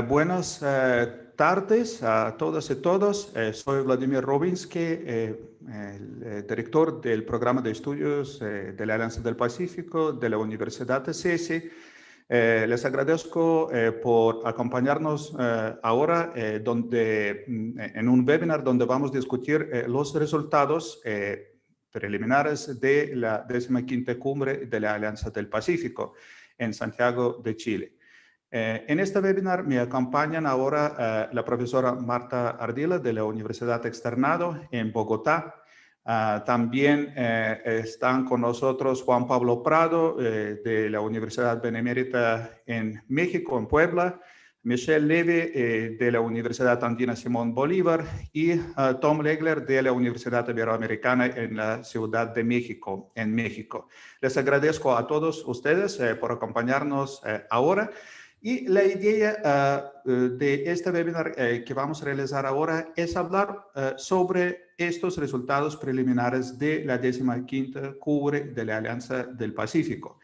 Buenas tardes a todas y todos. Soy Vladimir Robinsky, el director del programa de estudios de la Alianza del Pacífico de la Universidad de CESI. Les agradezco por acompañarnos ahora en un webinar donde vamos a discutir los resultados preliminares de la 15ª Cumbre de la Alianza del Pacífico en Santiago de Chile. En este webinar me acompañan ahora la profesora Marta Ardila de la Universidad Externado en Bogotá. También están con nosotros Juan Pablo Prado de la Universidad Benemérita en México, en Puebla, Michelle Levy de la Universidad Andina Simón Bolívar y Tom Legler de la Universidad Iberoamericana en la Ciudad de México, en México. Les agradezco a todos ustedes por acompañarnos ahora. Y la idea de este webinar que vamos a realizar ahora es hablar sobre estos resultados preliminares de la 15ª Cumbre de la Alianza del Pacífico.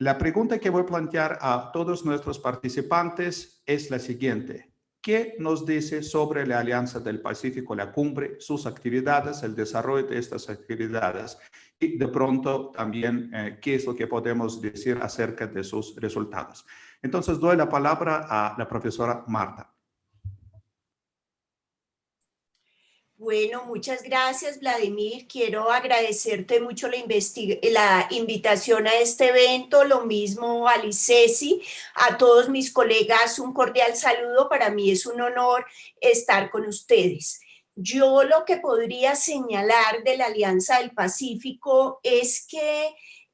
La pregunta que voy a plantear a todos nuestros participantes es la siguiente. ¿Qué nos dice sobre la Alianza del Pacífico, la cumbre, sus actividades, el desarrollo de estas actividades? Y de pronto también qué es lo que podemos decir acerca de sus resultados. Entonces doy la palabra a la profesora Marta. Bueno, muchas gracias, Vladimir. Quiero agradecerte mucho la invitación a este evento, lo mismo a l'ICESI, a todos mis colegas, un cordial saludo. Para mí es un honor estar con ustedes. Yo lo que podría señalar de la Alianza del Pacífico es que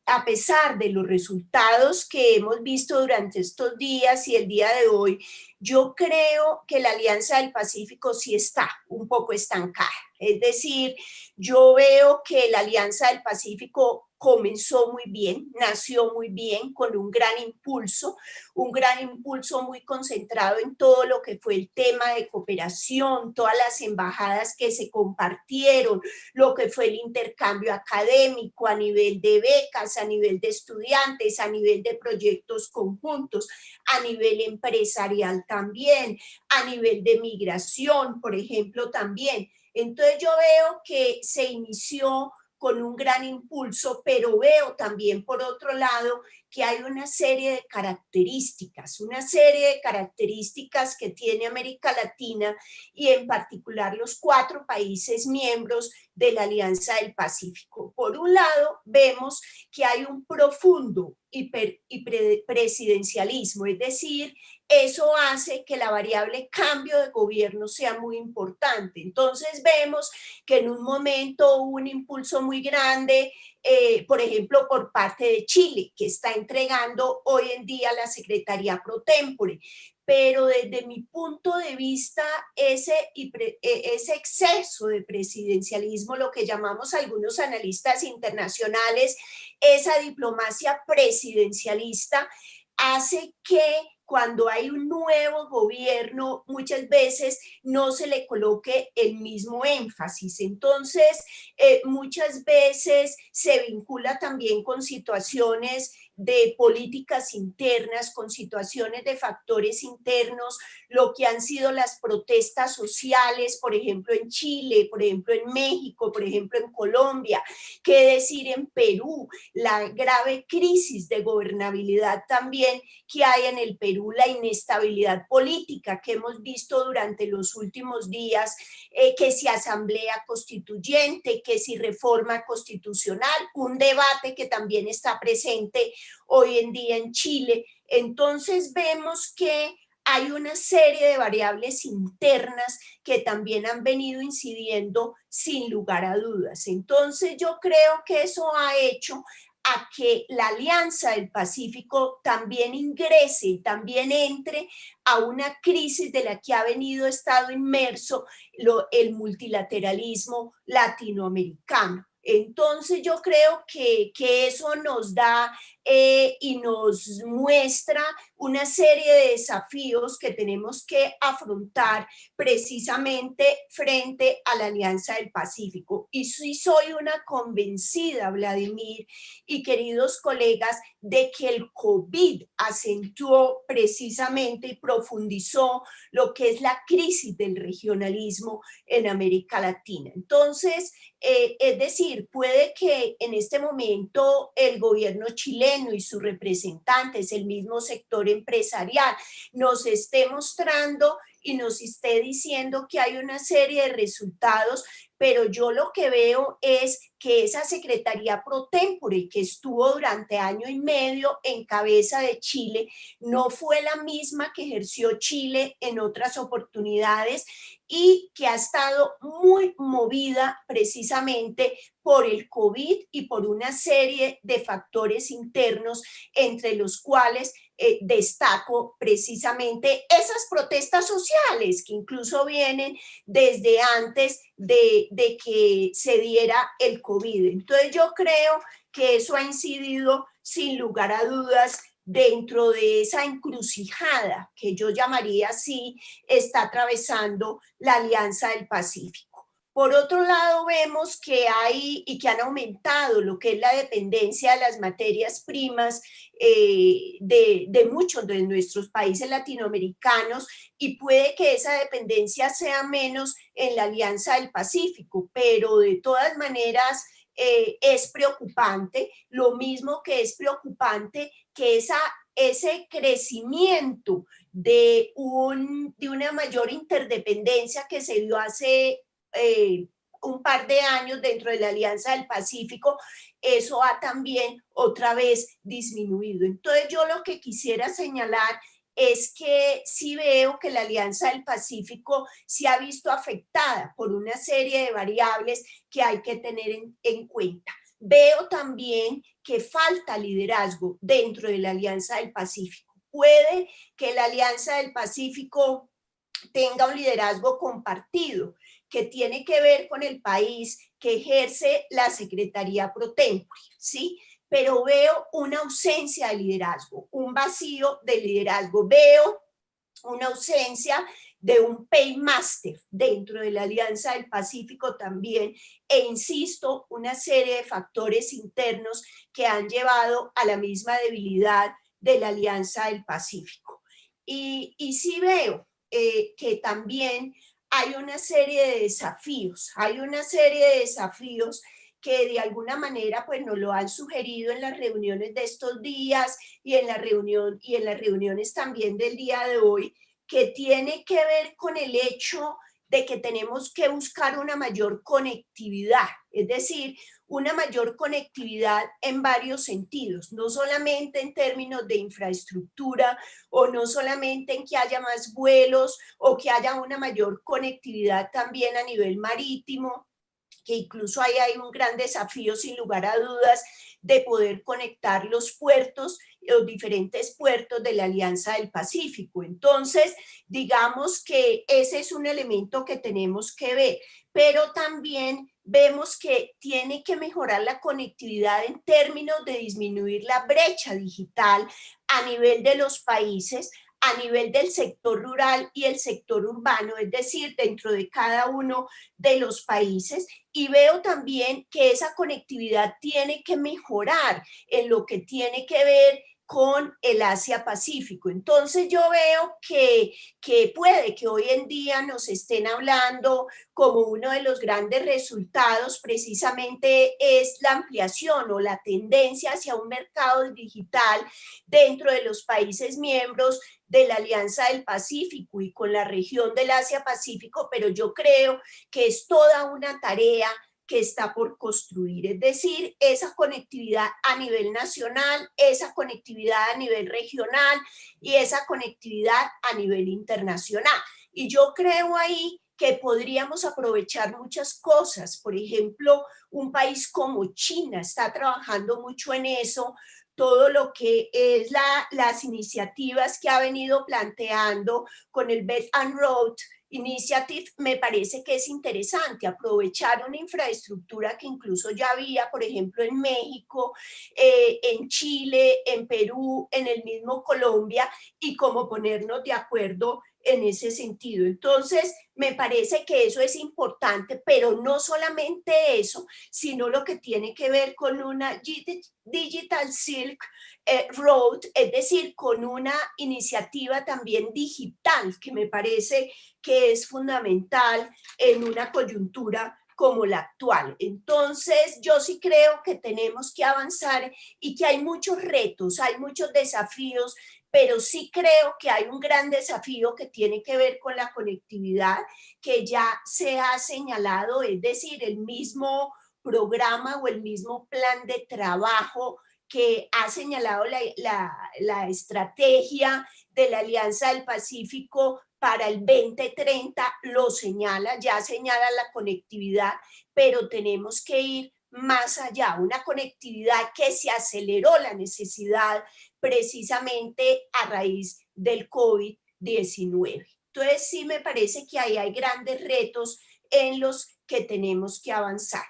a pesar de los resultados que hemos visto durante estos días y el día de hoy, yo creo que la Alianza del Pacífico sí está un poco estancada. Es decir, yo veo que la Alianza del Pacífico comenzó muy bien, nació muy bien, con un gran impulso muy concentrado en todo lo que fue el tema de cooperación, todas las embajadas que se compartieron, lo que fue el intercambio académico a nivel de becas, a nivel de estudiantes, a nivel de proyectos conjuntos, a nivel empresarial también, a nivel de migración, por ejemplo, también. Entonces yo veo que se inició con un gran impulso, pero veo también por otro lado que hay una serie de características que tiene América Latina y en particular los 4 países miembros de la Alianza del Pacífico. Por un lado, vemos que hay un profundo presidencialismo, es decir, eso hace que la variable cambio de gobierno sea muy importante. Entonces vemos que en un momento hubo un impulso muy grande, por ejemplo, por parte de Chile, que está entregando hoy en día la Secretaría Pro Tempore. Pero desde mi punto de vista, ese exceso de presidencialismo, lo que llamamos algunos analistas internacionales, esa diplomacia presidencialista, hace que cuando hay un nuevo gobierno, muchas veces no se le coloque el mismo énfasis. Entonces, muchas veces se vincula también con situaciones de políticas internas, con situaciones de factores internos, lo que han sido las protestas sociales, por ejemplo, en Chile, por ejemplo, en México, por ejemplo, en Colombia, qué decir en Perú, la grave crisis de gobernabilidad también que hay en el Perú, la inestabilidad política que hemos visto durante los últimos días, que si asamblea constituyente, que si reforma constitucional, un debate que también está presente hoy en día en Chile. Entonces vemos que hay una serie de variables internas que también han venido incidiendo sin lugar a dudas. Entonces yo creo que eso ha hecho a que la Alianza del Pacífico también ingrese, también entre a una crisis de la que ha estado inmerso el multilateralismo latinoamericano. Entonces yo creo que eso nos da y nos muestra una serie de desafíos que tenemos que afrontar precisamente frente a la Alianza del Pacífico. Y sí soy una convencida, Vladimir y queridos colegas, de que el COVID acentuó precisamente y profundizó lo que es la crisis del regionalismo en América Latina. Entonces, es decir, puede que en este momento el gobierno chileno y sus representantes, el mismo sector empresarial, nos esté mostrando y nos esté diciendo que hay una serie de resultados, pero yo lo que veo es que esa Secretaría Pro Tempore que estuvo durante año y medio en cabeza de Chile no fue la misma que ejerció Chile en otras oportunidades y que ha estado muy movida precisamente por el COVID y por una serie de factores internos, entre los cuales destaco precisamente esas protestas sociales que incluso vienen desde antes de que se diera el COVID. Entonces yo creo que eso ha incidido sin lugar a dudas dentro de esa encrucijada que yo llamaría así, está atravesando la Alianza del Pacífico. Por otro lado, vemos que hay y que han aumentado lo que es la dependencia de las materias primas de muchos de nuestros países latinoamericanos y puede que esa dependencia sea menos en la Alianza del Pacífico, pero de todas maneras es preocupante, lo mismo que es preocupante que ese crecimiento de una mayor interdependencia que se dio hace un par de años dentro de la Alianza del Pacífico, eso ha también otra vez disminuido. Entonces yo lo que quisiera señalar es que sí veo que la Alianza del Pacífico se ha visto afectada por una serie de variables que hay que tener en cuenta. Veo también que falta liderazgo dentro de la Alianza del Pacífico. Puede que la Alianza del Pacífico tenga un liderazgo compartido que tiene que ver con el país que ejerce la Secretaría Pro Tempore, ¿sí? Pero veo una ausencia de liderazgo, un vacío de liderazgo. Veo una ausencia de un paymaster dentro de la Alianza del Pacífico también, e insisto, una serie de factores internos que han llevado a la misma debilidad de la Alianza del Pacífico. Y sí veo que también hay una serie de desafíos, que de alguna manera pues nos lo han sugerido en las reuniones de estos días y en las reuniones también del día de hoy, que tiene que ver con el hecho de que tenemos que buscar una mayor conectividad, es decir, una mayor conectividad en varios sentidos, no solamente en términos de infraestructura o no solamente en que haya más vuelos o que haya una mayor conectividad también a nivel marítimo, que incluso ahí hay un gran desafío sin lugar a dudas de poder conectar los puertos, los diferentes puertos de la Alianza del Pacífico. Entonces, digamos que ese es un elemento que tenemos que ver, pero también vemos que tiene que mejorar la conectividad en términos de disminuir la brecha digital a nivel de los países, a nivel del sector rural y el sector urbano, es decir, dentro de cada uno de los países. Y veo también que esa conectividad tiene que mejorar en lo que tiene que ver con el Asia-Pacífico. Entonces yo veo que puede que hoy en día nos estén hablando como uno de los grandes resultados precisamente es la ampliación o la tendencia hacia un mercado digital dentro de los países miembros de la Alianza del Pacífico y con la región del Asia-Pacífico, pero yo creo que es toda una tarea que está por construir, es decir, esa conectividad a nivel nacional, esa conectividad a nivel regional y esa conectividad a nivel internacional. Y yo creo ahí que podríamos aprovechar muchas cosas. Por ejemplo, un país como China está trabajando mucho en eso, todo lo que es las iniciativas que ha venido planteando con el Belt and Road Initiative me parece que es interesante aprovechar una infraestructura que incluso ya había, por ejemplo, en México, en Chile, en Perú, en el mismo Colombia, y como ponernos de acuerdo en ese sentido. Entonces, me parece que eso es importante, pero no solamente eso, sino lo que tiene que ver con una Digital Silk Road, es decir, con una iniciativa también digital, que me parece que es fundamental en una coyuntura como la actual. Entonces, yo sí creo que tenemos que avanzar y que hay muchos retos, hay muchos desafíos, pero sí creo que hay un gran desafío que tiene que ver con la conectividad, que ya se ha señalado, es decir, el mismo programa o el mismo plan de trabajo que ha señalado la estrategia de la Alianza del Pacífico para el 2030 lo señala, ya señala la conectividad, pero tenemos que ir más allá, una conectividad que se aceleró la necesidad precisamente a raíz del COVID-19. Entonces sí me parece que ahí hay grandes retos en los que tenemos que avanzar.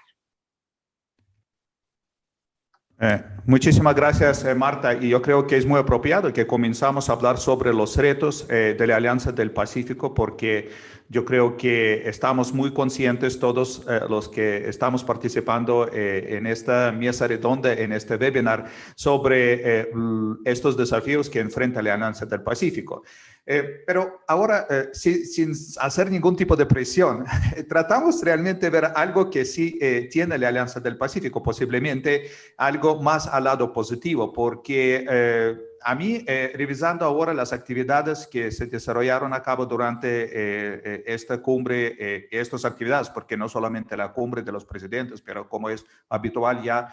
Muchísimas gracias, Marta. Y yo creo que es muy apropiado que comenzamos a hablar sobre los retos de la Alianza del Pacífico, porque yo creo que estamos muy conscientes todos los que estamos participando en esta mesa redonda, en este webinar, sobre estos desafíos que enfrenta la Alianza del Pacífico. Pero ahora, sin hacer ningún tipo de presión, tratamos realmente de ver algo que sí tiene la Alianza del Pacífico, posiblemente algo más al lado positivo, porque a mí, revisando ahora las actividades que se desarrollaron a cabo durante esta cumbre, estas actividades, porque no solamente la cumbre de los presidentes, pero como es habitual ya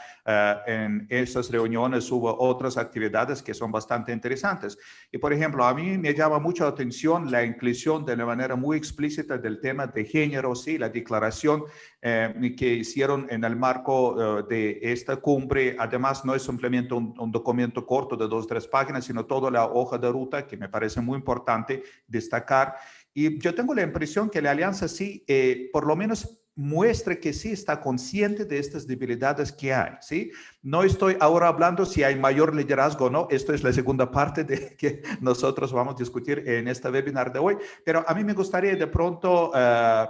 en estas reuniones hubo otras actividades que son bastante interesantes. Y por ejemplo, a mí me llama mucho la atención la inclusión de una manera muy explícita del tema de género, sí, la declaración que hicieron en el marco de esta cumbre. Además, no es simplemente un documento corto de 2 o 3 páginas, sino toda la hoja de ruta, que me parece muy importante destacar. Y yo tengo la impresión que la alianza sí, por lo menos muestra que sí está consciente de estas debilidades que hay, ¿sí? No estoy ahora hablando si hay mayor liderazgo o no, esto es la segunda parte de que nosotros vamos a discutir en este webinar de hoy, pero a mí me gustaría de pronto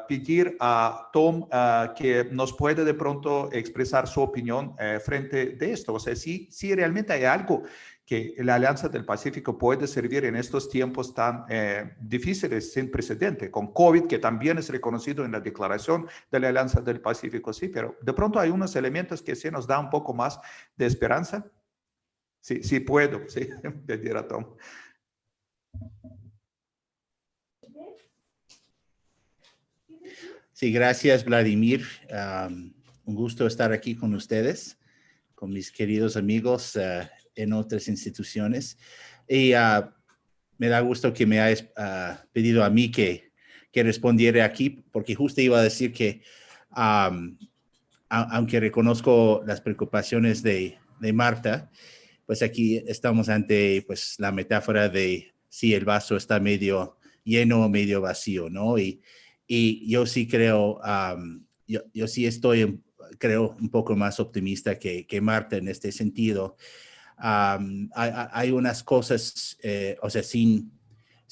pedir a Tom que nos puede de pronto expresar su opinión frente de esto, o sea, si realmente hay algo que la Alianza del Pacífico puede servir en estos tiempos tan difíciles, sin precedente, con COVID, que también es reconocido en la declaración de la Alianza del Pacífico, sí, pero de pronto hay unos elementos que sí nos da un poco más de esperanza. Sí, sí puedo, sí, pedir a Tom. Sí, gracias, Vladimir. Un gusto estar aquí con ustedes, con mis queridos amigos en otras instituciones. Y me da gusto que me hayas pedido a mí que respondiera aquí, porque justo iba a decir que aunque reconozco las preocupaciones de Marta, pues aquí estamos ante pues, la metáfora de si el vaso está medio lleno o medio vacío, ¿no? Y yo sí creo, yo sí estoy, creo, un poco más optimista que Marta en este sentido. Hay unas cosas, o sea, sin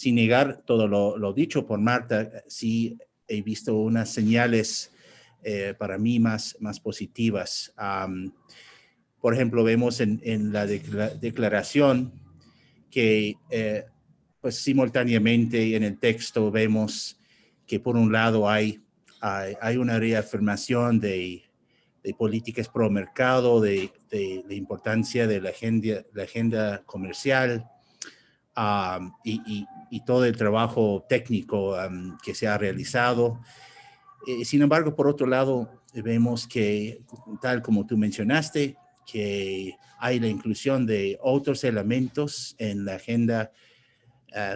negar todo lo dicho por Marta, sí he visto unas señales para mí más positivas. Por ejemplo, vemos en la declaración que pues simultáneamente en el texto vemos que por un lado hay una reafirmación de políticas pro mercado, de la importancia de la agenda comercial y todo el trabajo técnico que se ha realizado. Sin embargo, por otro lado, vemos que, tal como tú mencionaste, que hay la inclusión de otros elementos en la agenda,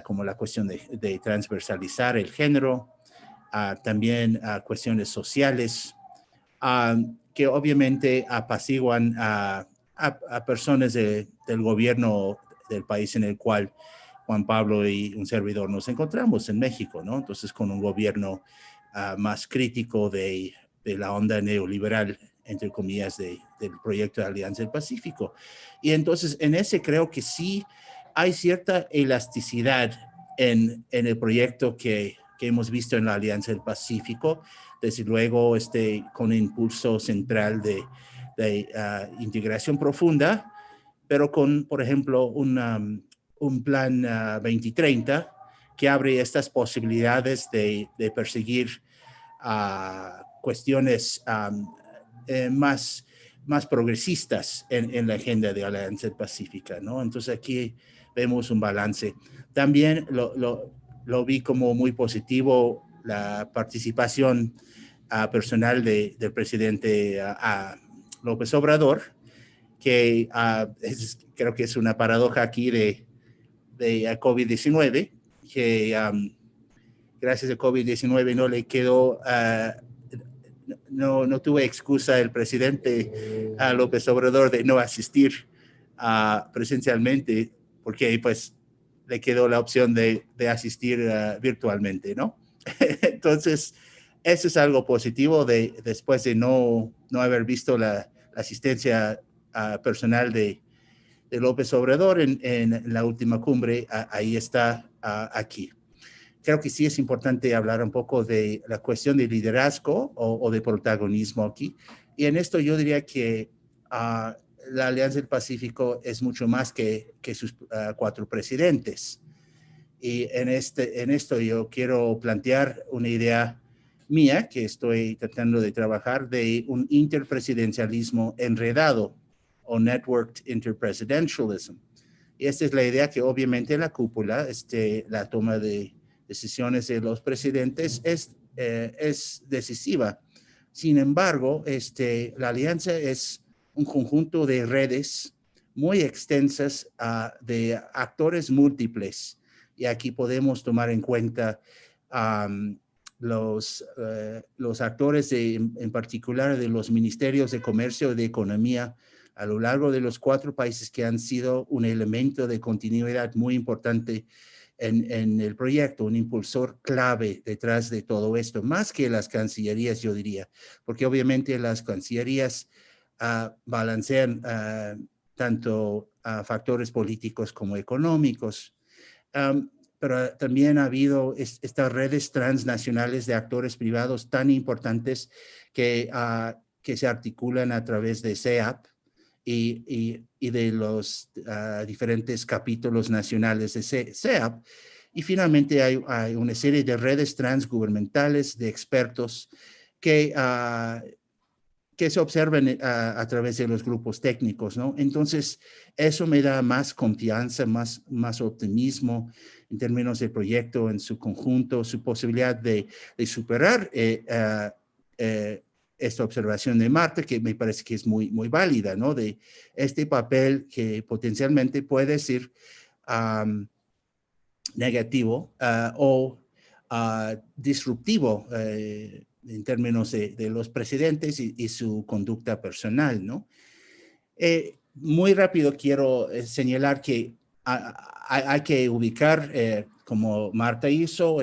como la cuestión de transversalizar el género, también cuestiones sociales, que obviamente apaciguan a personas del gobierno del país en el cual Juan Pablo y un servidor nos encontramos en México, ¿no? Entonces, con un gobierno más crítico de la onda neoliberal, entre comillas, del proyecto de Alianza del Pacífico. Y entonces, en ese creo que sí hay cierta elasticidad en el proyecto que hemos visto en la Alianza del Pacífico, desde luego con impulso central de integración profunda, pero con, por ejemplo, un plan 2030 que abre estas posibilidades de perseguir cuestiones más progresistas en la agenda de Alianza Pacífica, ¿no? Entonces aquí vemos un balance. También lo vi como muy positivo la participación personal del presidente López Obrador, que creo que es una paradoja aquí de COVID-19, que gracias a COVID-19 no le quedó, no tuve excusa el presidente López Obrador de no asistir presencialmente, porque pues le quedó la opción de asistir virtualmente, ¿no? Entonces, eso es algo positivo después de no haber visto la asistencia personal de López Obrador en la última cumbre. Ahí está aquí. Creo que sí es importante hablar un poco de la cuestión de liderazgo o de protagonismo aquí. Y en esto yo diría que la Alianza del Pacífico es mucho más que sus 4 presidentes. Y en esto yo quiero plantear una idea mía que estoy tratando de trabajar de un interpresidencialismo enredado o networked interpresidentialism. Y esta es la idea que obviamente en la cúpula, la toma de decisiones de los presidentes es decisiva. Sin embargo, la alianza es un conjunto de redes muy extensas de actores múltiples. Y aquí podemos tomar en cuenta los actores en particular de los ministerios de comercio y de economía a lo largo de los 4 países que han sido un elemento de continuidad muy importante en el proyecto, un impulsor clave detrás de todo esto, más que las cancillerías, yo diría, porque obviamente las cancillerías balancean tanto factores políticos como económicos. Pero también ha habido estas redes transnacionales de actores privados tan importantes que se articulan a través de CEAP y de los diferentes capítulos nacionales de CEAP. Y finalmente hay una serie de redes transgubernamentales de expertos que se observan a través de los grupos técnicos, ¿no? Entonces, eso me da más confianza, más optimismo en términos del proyecto en su conjunto, su posibilidad de superar esta observación de Marta, que me parece que es muy, muy válida, ¿no? De este papel que potencialmente puede ser negativo o disruptivo en términos de los presidentes y su conducta personal, ¿no? Muy rápido quiero señalar que hay que ubicar, como Marta hizo,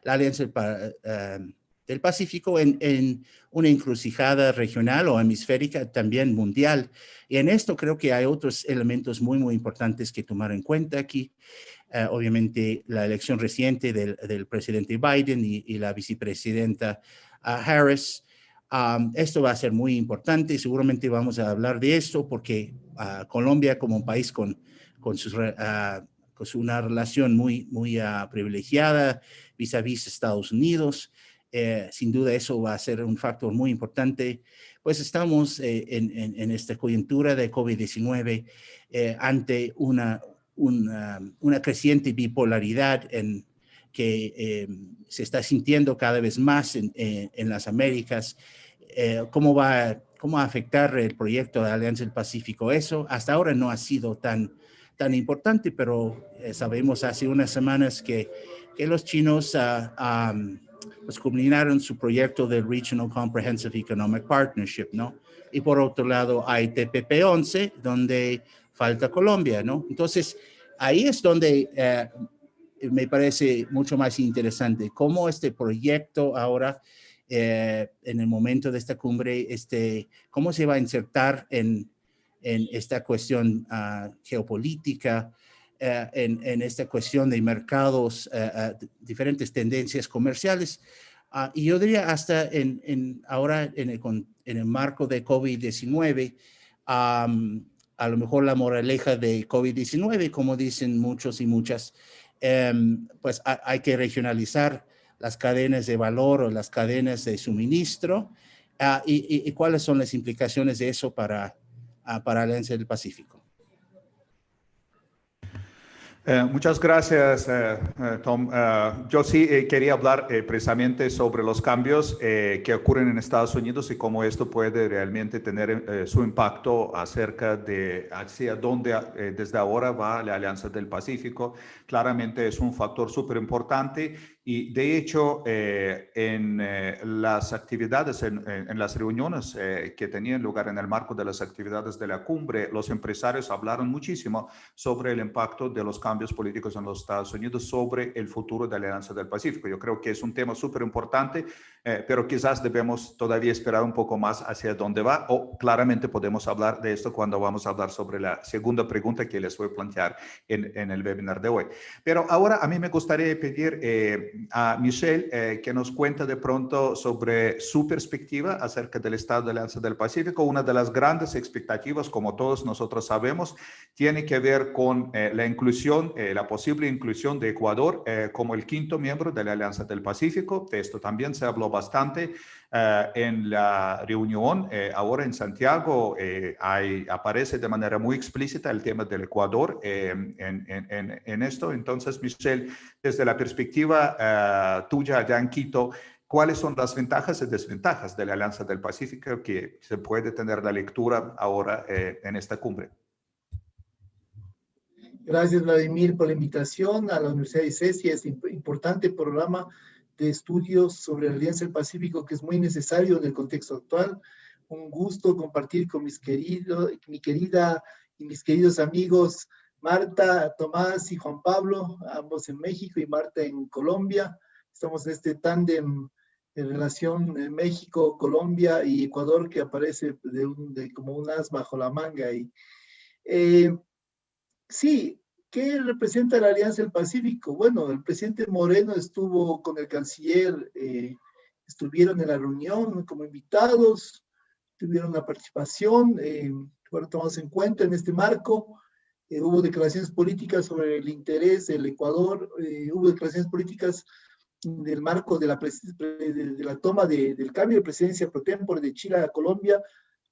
la Alianza del Pacífico en una encrucijada regional o hemisférica, también mundial. Y en esto creo que hay otros elementos muy, muy importantes que tomar en cuenta aquí. Obviamente la elección reciente del presidente Biden y la vicepresidenta Harris. Esto va a ser muy importante y seguramente vamos a hablar de esto porque Colombia como un país con una relación muy, muy privilegiada vis a vis Estados Unidos, sin duda eso va a ser un factor muy importante. Pues estamos en esta coyuntura de COVID-19 ante una creciente bipolaridad que se está sintiendo cada vez más en las Américas. ¿Cómo va a afectar el proyecto de Alianza del Pacífico? Eso hasta ahora no ha sido tan importante, pero sabemos hace unas semanas que los chinos pues culminaron su proyecto del Regional Comprehensive Economic Partnership, ¿no? Y por otro lado hay TPP-11, donde falta Colombia, ¿no? Entonces, ahí es donde me parece mucho más interesante cómo este proyecto ahora, en el momento de esta cumbre, cómo se va a insertar en esta cuestión geopolítica, en esta cuestión de mercados, diferentes tendencias comerciales. Y yo diría hasta ahora en el marco de COVID-19, a lo mejor la moraleja de COVID-19, como dicen muchos y muchas, pues hay que regionalizar las cadenas de valor o las cadenas de suministro. ¿Y cuáles son las implicaciones de eso para Alianza del Pacífico? Muchas gracias, Tom. Yo sí quería hablar precisamente sobre los cambios que ocurren en Estados Unidos y cómo esto puede realmente tener su impacto acerca de hacia dónde desde ahora va la Alianza del Pacífico. Claramente es un factor súper importante y de hecho en las actividades, en las reuniones que tenían lugar en el marco de las actividades de la cumbre, los empresarios hablaron muchísimo sobre el impacto de los cambios políticos en los Estados Unidos sobre el futuro de la Alianza del Pacífico. Yo creo que es un tema súper importante, pero quizás debemos todavía esperar un poco más hacia dónde va, o claramente podemos hablar de esto cuando vamos a hablar sobre la segunda pregunta que les voy a plantear en el webinar de hoy. Pero ahora a mí me gustaría pedir a Michelle que nos cuente de pronto sobre su perspectiva acerca del estado de la Alianza del Pacífico. Una de las grandes expectativas, como todos nosotros sabemos, tiene que ver con la inclusión, la posible inclusión de Ecuador como el quinto miembro de la Alianza del Pacífico. De esto también se habló bastante en la reunión ahora en Santiago. Aparece de manera muy explícita el tema del Ecuador en esto. Entonces, Michelle, desde la perspectiva tuya allá en Quito, ¿cuáles son las ventajas y desventajas de la Alianza del Pacífico que se puede tener la lectura ahora en esta cumbre? Gracias, Vladimir, por la invitación a la Universidad de ICESI, este importante programa de estudios sobre la Alianza del Pacífico que es muy necesario en el contexto actual. Un gusto compartir con mi querida y mis queridos amigos Marta, Tomás y Juan Pablo, ambos en México y Marta en Colombia. Estamos en este tándem en relación México, Colombia y Ecuador que aparece como un as bajo la manga. Sí, ¿qué representa la Alianza del Pacífico? Bueno, el presidente Moreno estuvo con el canciller, estuvieron en la reunión como invitados, tuvieron una participación, fueron tomados en cuenta en este marco. Hubo declaraciones políticas sobre el interés del Ecuador, hubo declaraciones políticas del marco de la toma del cambio de presidencia pro tempore de Chile a Colombia.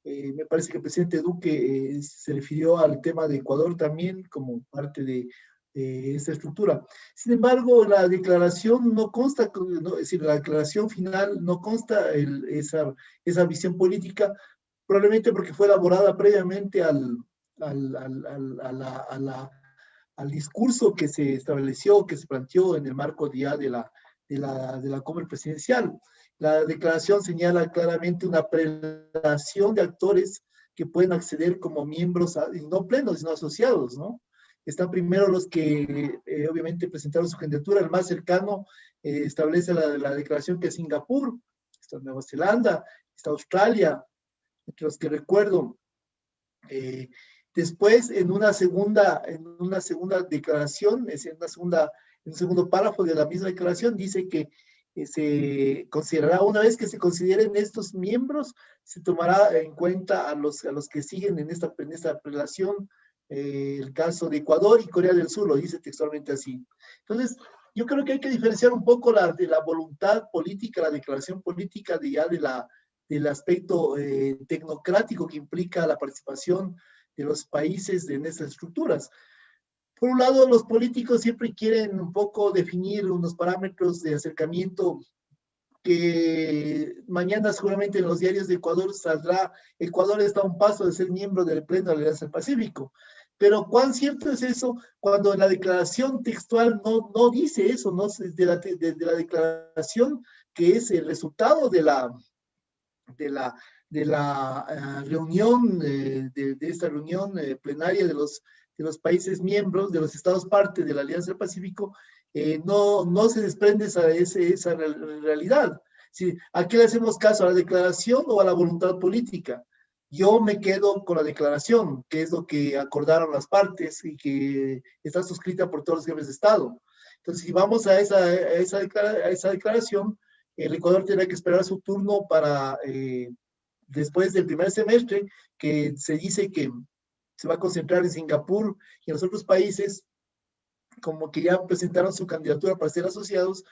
Me parece que el presidente Duque se refirió al tema de Ecuador también como parte de esta estructura. Sin embargo, la declaración no consta, es decir, la declaración final no consta esa visión política, probablemente porque fue elaborada previamente al discurso que se estableció, que se planteó en el marco ya de la cumbre presidencial. La declaración señala claramente una prelación de actores que pueden acceder como miembros, no plenos, sino asociados, ¿no? Están primero los que obviamente presentaron su candidatura, el más cercano establece la declaración que es Singapur, está Nueva Zelanda, está Australia, entre los que recuerdo. Después, en una segunda declaración, en un segundo párrafo de la misma declaración, dice que se considerará, una vez que se consideren estos miembros, se tomará en cuenta a los que siguen en esta relación, el caso de Ecuador y Corea del Sur, lo dice textualmente así. Entonces, yo creo que hay que diferenciar un poco de la voluntad política, la declaración política del aspecto tecnocrático que implica la participación de los países en estas estructuras. Por un lado, los políticos siempre quieren un poco definir unos parámetros de acercamiento que mañana seguramente en los diarios de Ecuador saldrá, Ecuador está a un paso de ser miembro del Pleno de la Alianza del Pacífico. Pero ¿cuán cierto es eso cuando la declaración textual no dice eso, no? De la declaración que es el resultado de la reunión, de esta reunión plenaria de los los países miembros, de los estados parte de la Alianza del Pacífico, no se desprende esa realidad. Sí, ¿a qué le hacemos caso? ¿A la declaración o a la voluntad política? Yo me quedo con la declaración, que es lo que acordaron las partes y que está suscrita por todos los jefes de Estado. Entonces, si vamos a esa declaración, el Ecuador tendrá que esperar su turno para, después del primer semestre, que se dice que se va a concentrar en Singapur y en los otros países, como que ya presentaron su candidatura para ser asociados,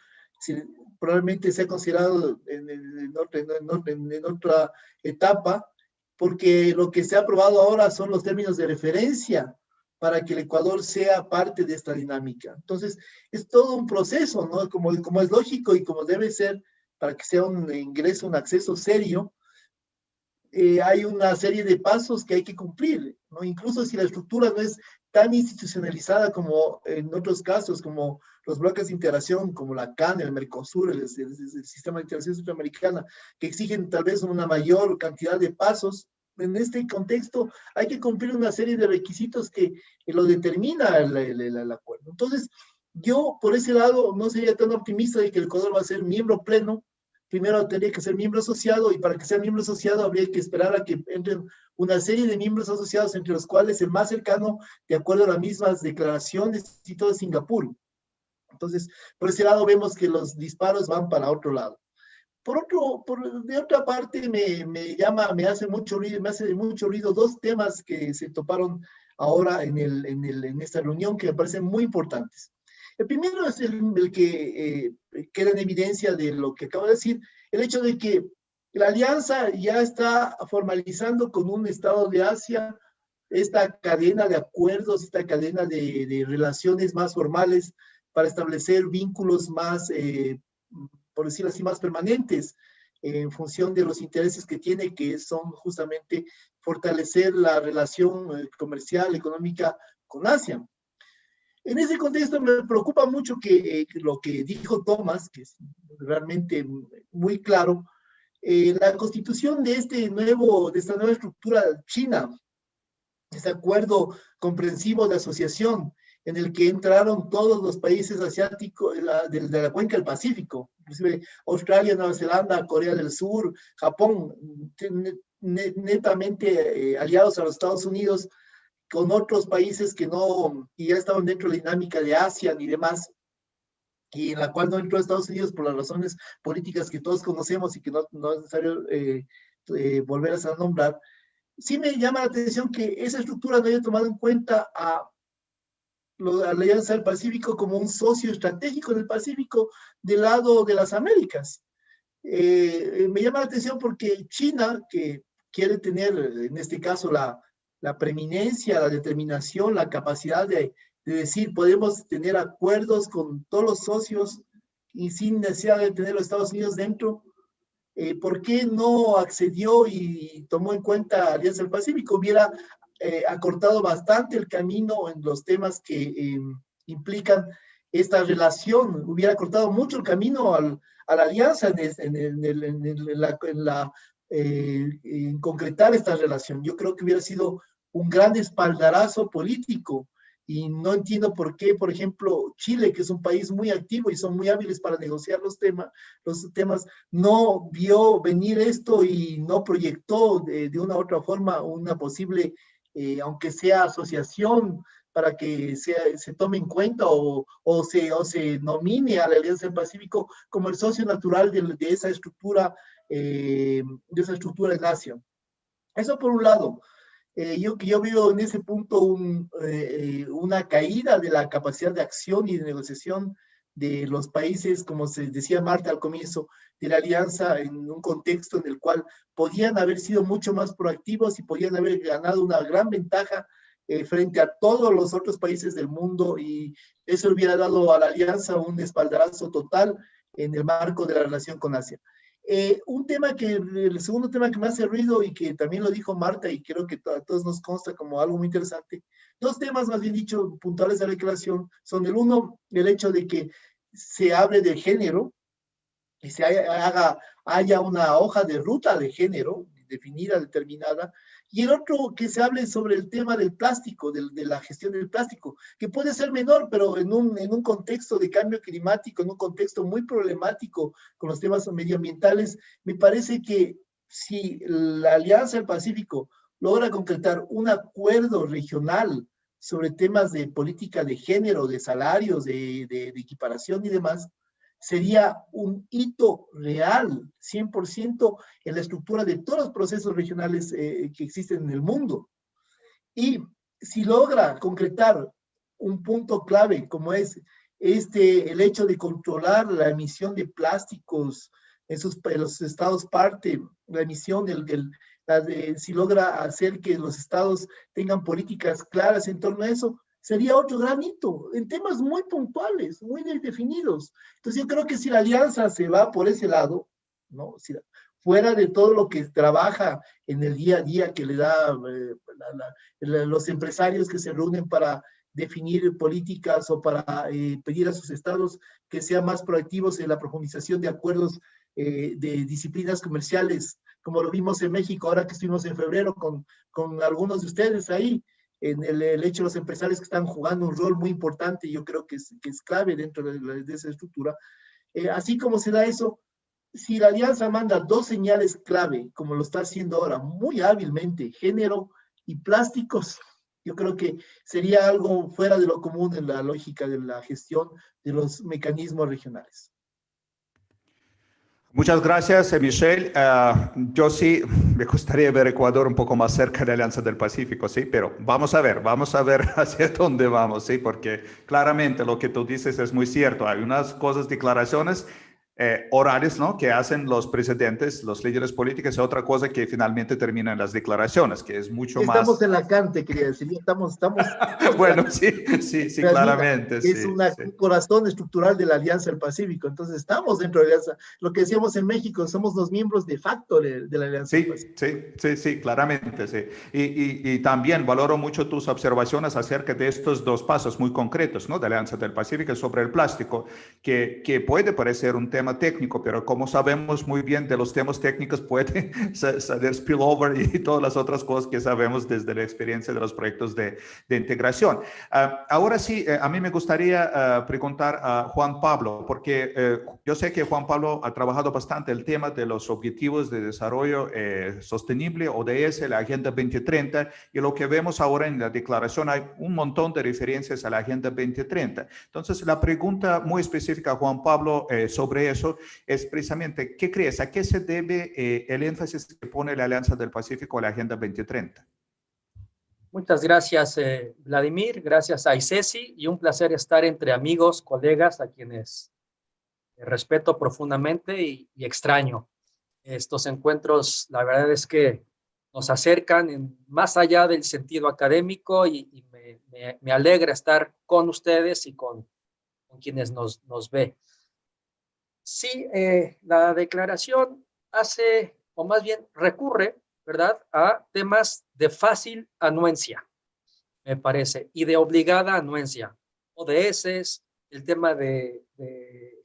probablemente sea considerado en otra etapa, porque lo que se ha aprobado ahora son los términos de referencia para que el Ecuador sea parte de esta dinámica. Entonces, es todo un proceso, ¿no? Como es lógico y como debe ser para que sea un ingreso, un acceso serio, hay una serie de pasos que hay que cumplir, ¿no? Incluso si la estructura no es tan institucionalizada como en otros casos, como los bloques de integración, como la CAN, el Mercosur, el Sistema de Integración Centroamericana, que exigen tal vez una mayor cantidad de pasos. En este contexto hay que cumplir una serie de requisitos que lo determina el acuerdo. Entonces, yo por ese lado no sería tan optimista de que el Ecuador va a ser miembro pleno. Primero tendría que ser miembro asociado, y para que sea miembro asociado habría que esperar a que entren una serie de miembros asociados, entre los cuales el más cercano, de acuerdo a las mismas declaraciones y todo, es Singapur. Entonces, por ese lado vemos que los disparos van para otro lado. De otra parte, me hace mucho ruido dos temas que se toparon ahora en esta reunión, que me parecen muy importantes. El primero es el que queda en evidencia de lo que acabo de decir, el hecho de que la alianza ya está formalizando con un estado de Asia esta cadena de acuerdos, esta cadena de relaciones más formales para establecer vínculos más, por decirlo así, más permanentes en función de los intereses que tiene, que son justamente fortalecer la relación comercial, económica con Asia. En ese contexto me preocupa mucho que lo que dijo Thomas, que es realmente muy claro, la constitución de esta nueva estructura china, este acuerdo comprensivo de asociación en el que entraron todos los países asiáticos de la cuenca del Pacífico, inclusive Australia, Nueva Zelanda, Corea del Sur, Japón, netamente aliados a los Estados Unidos, con otros países que ya estaban dentro de la dinámica de ASEAN y demás, y en la cual no entró Estados Unidos por las razones políticas que todos conocemos y que no es necesario volver a nombrar. Sí me llama la atención que esa estructura no haya tomado en cuenta a la Alianza del Pacífico como un socio estratégico del Pacífico del lado de las Américas. Me llama la atención porque China, que quiere tener en este caso la preeminencia, la determinación, la capacidad de decir, podemos tener acuerdos con todos los socios y sin necesidad de tener los Estados Unidos dentro, ¿por qué no accedió y tomó en cuenta Alianza del Pacífico? Hubiera acortado bastante el camino en los temas que implican esta relación, hubiera acortado mucho el camino a la alianza en concretar esta relación. Yo creo que hubiera sido un gran espaldarazo político, y no entiendo por qué, por ejemplo, Chile, que es un país muy activo y son muy hábiles para negociar los temas, no vio venir esto y no proyectó de una u otra forma una posible, aunque sea asociación, para que se tome en cuenta o se nomine a la Alianza del Pacífico como el socio natural de esa estructura en Asia. Eso por un lado. Yo veo en ese punto una caída de la capacidad de acción y de negociación de los países, como se decía Marta al comienzo, de la alianza, en un contexto en el cual podían haber sido mucho más proactivos y podían haber ganado una gran ventaja frente a todos los otros países del mundo, y eso hubiera dado a la alianza un espaldarazo total en el marco de la relación con Asia. El segundo tema que me hace ruido y que también lo dijo Marta y creo que a todos nos consta como algo muy interesante, dos temas más bien dicho puntuales de la declaración son el uno, el hecho de que se hable de género y haya una hoja de ruta de género definida, determinada, Y el otro, que se hable sobre el tema del plástico, de la gestión del plástico, que puede ser menor, pero en un contexto de cambio climático, en un contexto muy problemático con los temas medioambientales, me parece que si la Alianza del Pacífico logra concretar un acuerdo regional sobre temas de política de género, de salarios, de equiparación y demás, sería un hito real, 100% en la estructura de todos los procesos regionales que existen en el mundo. Y si logra concretar un punto clave como es el hecho de controlar la emisión de plásticos en los estados parte, la emisión si logra hacer que los estados tengan políticas claras en torno a eso, sería otro gran hito, en temas muy puntuales, muy definidos. Entonces yo creo que si la alianza se va por ese lado, ¿no? Fuera de todo lo que trabaja en el día a día que le da los empresarios que se reúnen para definir políticas o para pedir a sus estados que sean más proactivos en la profundización de acuerdos de disciplinas comerciales, como lo vimos en México ahora que estuvimos en febrero con algunos de ustedes ahí, en el hecho de los empresarios que están jugando un rol muy importante, yo creo que es clave dentro de esa estructura. Así como se da eso, si la alianza manda dos señales clave, como lo está haciendo ahora muy hábilmente, género y plásticos, yo creo que sería algo fuera de lo común en la lógica de la gestión de los mecanismos regionales. Muchas gracias, Michelle. Yo sí me gustaría ver Ecuador un poco más cerca de la Alianza del Pacífico, sí, pero vamos a ver hacia dónde vamos, sí, porque claramente lo que tú dices es muy cierto. Hay unas cosas, declaraciones orales, ¿no?, que hacen los presidentes, los líderes políticos, y otra cosa que finalmente termina en las declaraciones, que es mucho Estamos más... en la Cante, quería decir, estamos Bueno, sí, claramente, es sí. un corazón estructural de la Alianza del Pacífico, entonces estamos dentro de la Alianza. Lo que decíamos en México, somos los miembros de facto de la Alianza del Pacífico. Sí, claramente, sí. Y también valoro mucho tus observaciones acerca de estos dos pasos muy concretos, ¿no?, de la Alianza del Pacífico sobre el plástico, que puede parecer un tema técnico, pero como sabemos muy bien, de los temas técnicos puede salir spillover y todas las otras cosas que sabemos desde la experiencia de los proyectos de integración. Ahora sí, a mí me gustaría preguntar a Juan Pablo, porque yo sé que Juan Pablo ha trabajado bastante el tema de los Objetivos de Desarrollo Sostenible, ODS, la Agenda 2030, y lo que vemos ahora en la declaración, hay un montón de referencias a la Agenda 2030. Entonces, la pregunta muy específica a Juan Pablo sobre eso es precisamente, ¿qué crees? ¿A qué se debe el énfasis que pone la Alianza del Pacífico a la Agenda 2030? Muchas gracias, Vladimir. Gracias a ICESI y un placer estar entre amigos, colegas, a quienes respeto profundamente y extraño. Estos encuentros, la verdad es que nos acercan más allá del sentido académico y me alegra estar con ustedes y con quienes nos ve. Sí, la declaración hace, o más bien recurre, ¿verdad?, a temas de fácil anuencia, me parece, y de obligada anuencia. ODS, el tema de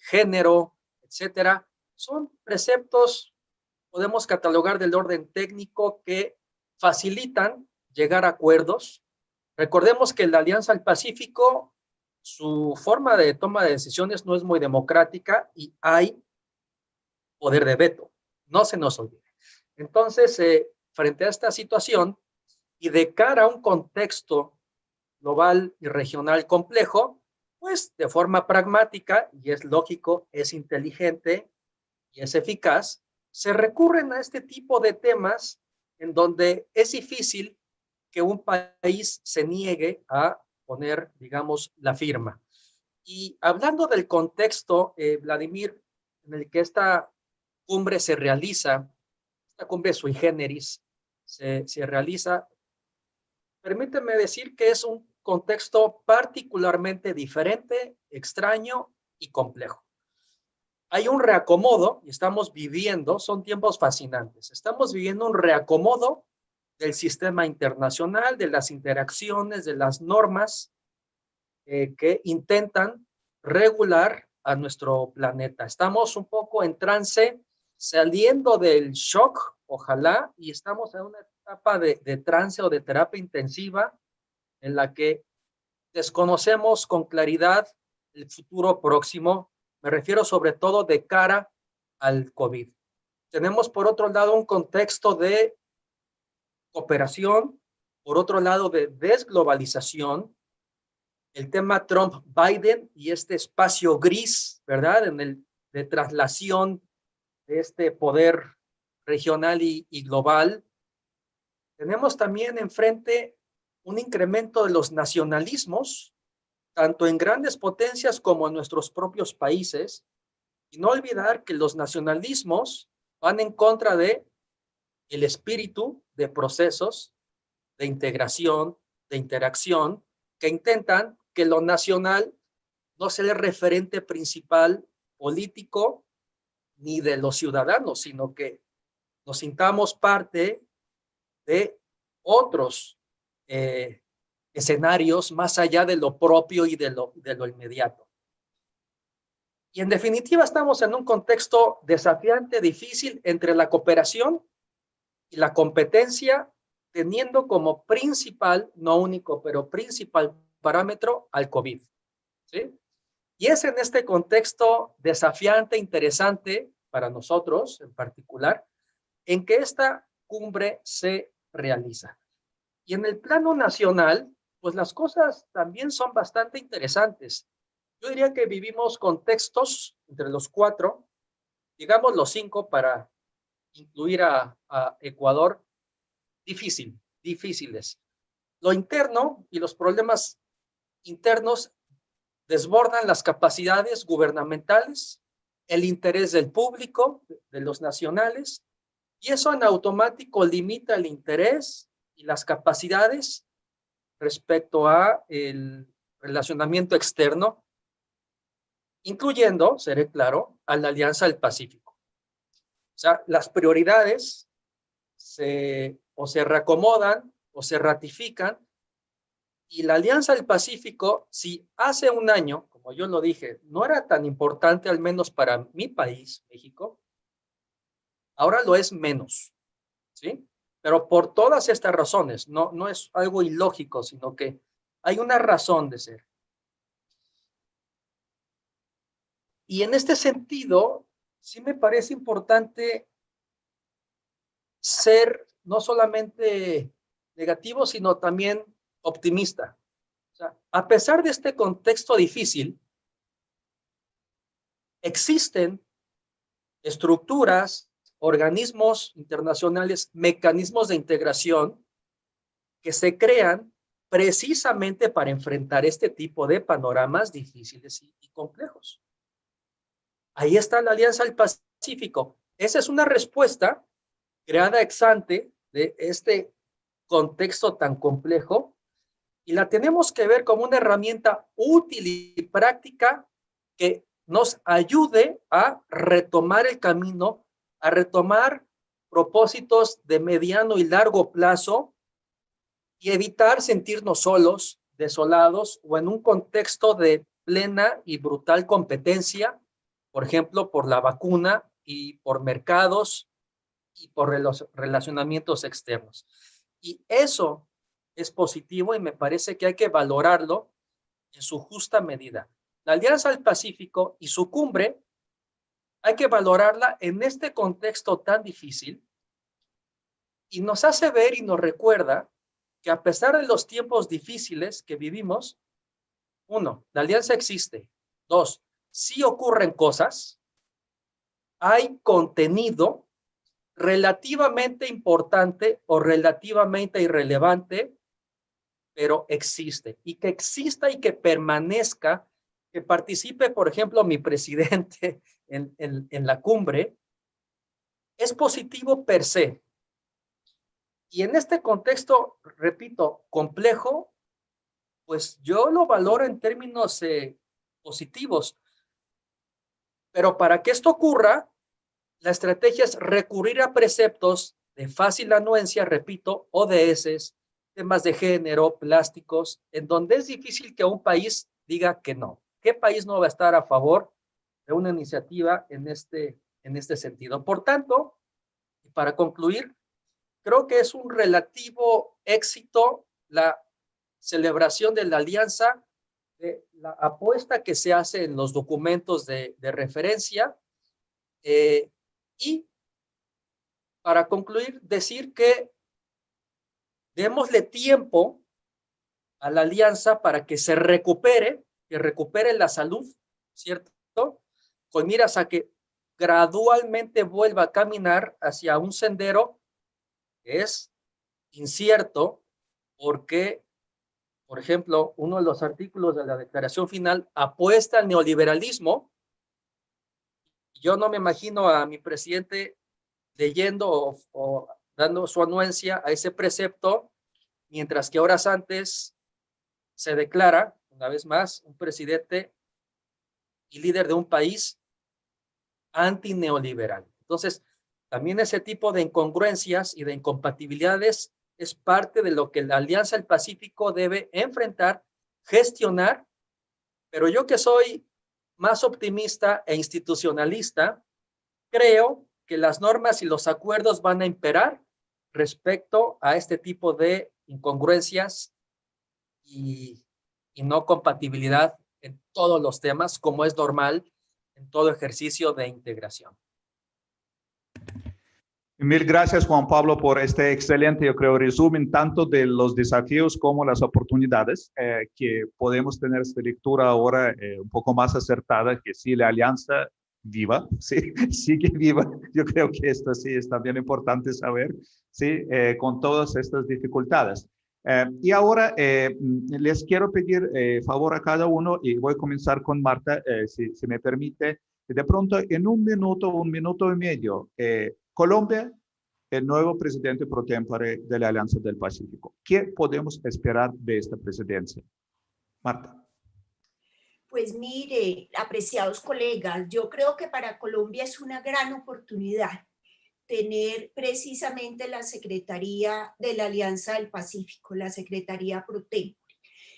género, etcétera, son preceptos, podemos catalogar del orden técnico, que facilitan llegar a acuerdos. Recordemos que la Alianza del Pacífico, su forma de toma de decisiones no es muy democrática y hay poder de veto, no se nos olvide. Entonces, frente a esta situación y de cara a un contexto global y regional complejo, pues de forma pragmática, y es lógico, es inteligente y es eficaz, se recurren a este tipo de temas en donde es difícil que un país se niegue a poner, digamos, la firma. Y hablando del contexto, Vladimir, en el que esta cumbre se realiza, esta cumbre sui generis se realiza, permíteme decir que es un contexto particularmente diferente, extraño y complejo. Hay un reacomodo, y estamos viviendo, son tiempos fascinantes, estamos viviendo un reacomodo del sistema internacional, de las interacciones, de las normas que intentan regular a nuestro planeta. Estamos un poco en trance, saliendo del shock, ojalá, y estamos en una etapa de trance o de terapia intensiva en la que desconocemos con claridad el futuro próximo. Me refiero sobre todo de cara al COVID. Tenemos por otro lado un contexto de cooperación, por otro lado de desglobalización, el tema Trump-Biden y este espacio gris, ¿verdad? De traslación de este poder regional y global. Tenemos también enfrente un incremento de los nacionalismos, tanto en grandes potencias como en nuestros propios países, y no olvidar que los nacionalismos van en contra de el espíritu de procesos de integración, de interacción, que intentan que lo nacional no sea el referente principal político ni de los ciudadanos, sino que nos sintamos parte de otros escenarios más allá de lo propio y de lo inmediato. Y en definitiva estamos en un contexto desafiante, difícil, entre la cooperación y la competencia, teniendo como principal, no único, pero principal parámetro al COVID, ¿sí? Y es en este contexto desafiante, interesante para nosotros en particular, en que esta cumbre se realiza. Y en el plano nacional, pues las cosas también son bastante interesantes. Yo diría que vivimos contextos entre los 4, digamos los 5 para incluir a Ecuador, difíciles. Lo interno y los problemas internos desbordan las capacidades gubernamentales, el interés del público, de los nacionales, y eso en automático limita el interés y las capacidades respecto a el relacionamiento externo, incluyendo, seré claro, a la Alianza del Pacífico. O sea, las prioridades o se reacomodan o se ratifican, y la Alianza del Pacífico, si hace un año, como yo lo dije, no era tan importante, al menos para mi país, México, ahora lo es menos, ¿sí? Pero por todas estas razones, no es algo ilógico, sino que hay una razón de ser. Y en este sentido, sí me parece importante ser no solamente negativo, sino también optimista. O sea, a pesar de este contexto difícil, existen estructuras, organismos internacionales, mecanismos de integración que se crean precisamente para enfrentar este tipo de panoramas difíciles y complejos. Ahí está la Alianza del Pacífico. Esa es una respuesta creada ex ante de este contexto tan complejo, y la tenemos que ver como una herramienta útil y práctica que nos ayude a retomar el camino, a retomar propósitos de mediano y largo plazo y evitar sentirnos solos, desolados o en un contexto de plena y brutal competencia, por ejemplo, por la vacuna y por mercados y por los relacionamientos externos. Y eso es positivo y me parece que hay que valorarlo en su justa medida. La Alianza del Pacífico y su cumbre hay que valorarla en este contexto tan difícil, y nos hace ver y nos recuerda que a pesar de los tiempos difíciles que vivimos, 1, la alianza existe. 2, sí ocurren cosas, hay contenido relativamente importante o relativamente irrelevante, pero existe. Y que exista y que permanezca, que participe, por ejemplo, mi presidente en la cumbre, es positivo per se. Y en este contexto, repito, complejo, pues yo lo valoro en términos positivos. Pero para que esto ocurra, la estrategia es recurrir a preceptos de fácil anuencia, repito, ODS, temas de género, plásticos, en donde es difícil que un país diga que no. ¿Qué país no va a estar a favor de una iniciativa en este sentido? Por tanto, para concluir, creo que es un relativo éxito la celebración de la alianza, la apuesta que se hace en los documentos de referencia. Y para concluir, decir que démosle tiempo a la alianza para que se recupere, que recupere la salud, ¿cierto? Con miras a que gradualmente vuelva a caminar hacia un sendero que es incierto, porque, por ejemplo, uno de los artículos de la declaración final apuesta al neoliberalismo. Yo no me imagino a mi presidente leyendo o dando su anuencia a ese precepto, mientras que horas antes se declara, una vez más, un presidente y líder de un país antineoliberal. Entonces, también ese tipo de incongruencias y de incompatibilidades es parte de lo que la Alianza del Pacífico debe enfrentar, gestionar, pero yo que soy más optimista e institucionalista, creo que las normas y los acuerdos van a imperar respecto a este tipo de incongruencias y no compatibilidad en todos los temas, como es normal en todo ejercicio de integración. Mil gracias, Juan Pablo, por este excelente, yo creo, resumen tanto de los desafíos como las oportunidades, que podemos tener esta lectura ahora un poco más acertada, que sí, la alianza viva, sí, sigue viva. Yo creo que esto sí es también importante saber, sí, con todas estas dificultades. Y ahora les quiero pedir favor a cada uno, y voy a comenzar con Marta, si me permite. De pronto, en un minuto y medio, Colombia, el nuevo presidente pro tempore de la Alianza del Pacífico. ¿Qué podemos esperar de esta presidencia? Marta. Pues mire, apreciados colegas, yo creo que para Colombia es una gran oportunidad tener precisamente la Secretaría de la Alianza del Pacífico, la Secretaría pro tempore.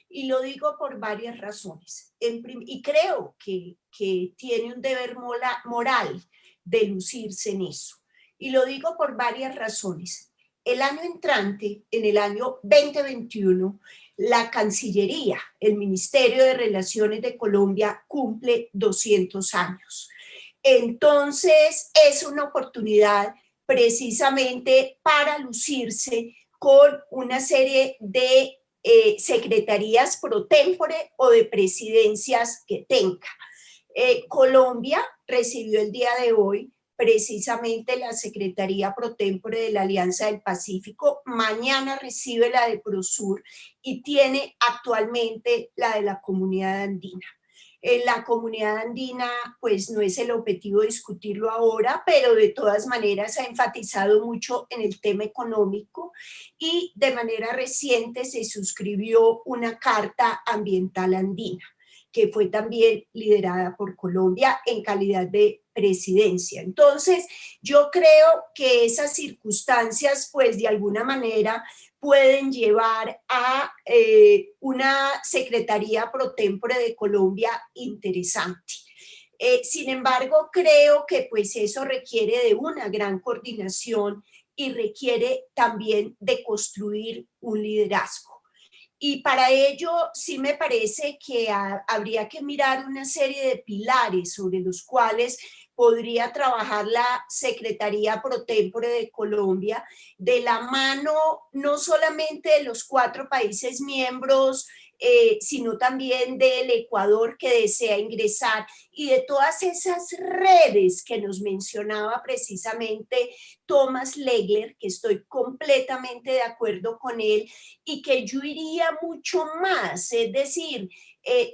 Y lo digo por varias razones. Y creo que tiene un deber moral de lucirse en eso. Y lo digo por varias razones. El año entrante, en el año 2021, la Cancillería, el Ministerio de Relaciones de Colombia, cumple 200 años. Entonces, es una oportunidad precisamente para lucirse con una serie de secretarías pro tempore o de presidencias que tenga. Colombia recibió el día de hoy precisamente la Secretaría pro tempore de la Alianza del Pacífico, mañana recibe la de Prosur y tiene actualmente la de la Comunidad Andina. En la Comunidad Andina, pues no es el objetivo discutirlo ahora, pero de todas maneras ha enfatizado mucho en el tema económico y de manera reciente se suscribió una Carta Ambiental Andina, que fue también liderada por Colombia en calidad de presidencia. Entonces, yo creo que esas circunstancias, pues de alguna manera, pueden llevar a una Secretaría pro tempore de Colombia interesante. Sin embargo, creo que pues eso requiere de una gran coordinación y requiere también de construir un liderazgo. Y para ello sí me parece que habría que mirar una serie de pilares sobre los cuales podría trabajar la Secretaría pro tempore de Colombia de la mano no solamente de los 4 países miembros, sino también del Ecuador que desea ingresar y de todas esas redes que nos mencionaba precisamente Thomas Legler, que estoy completamente de acuerdo con él y que yo iría mucho más, es decir,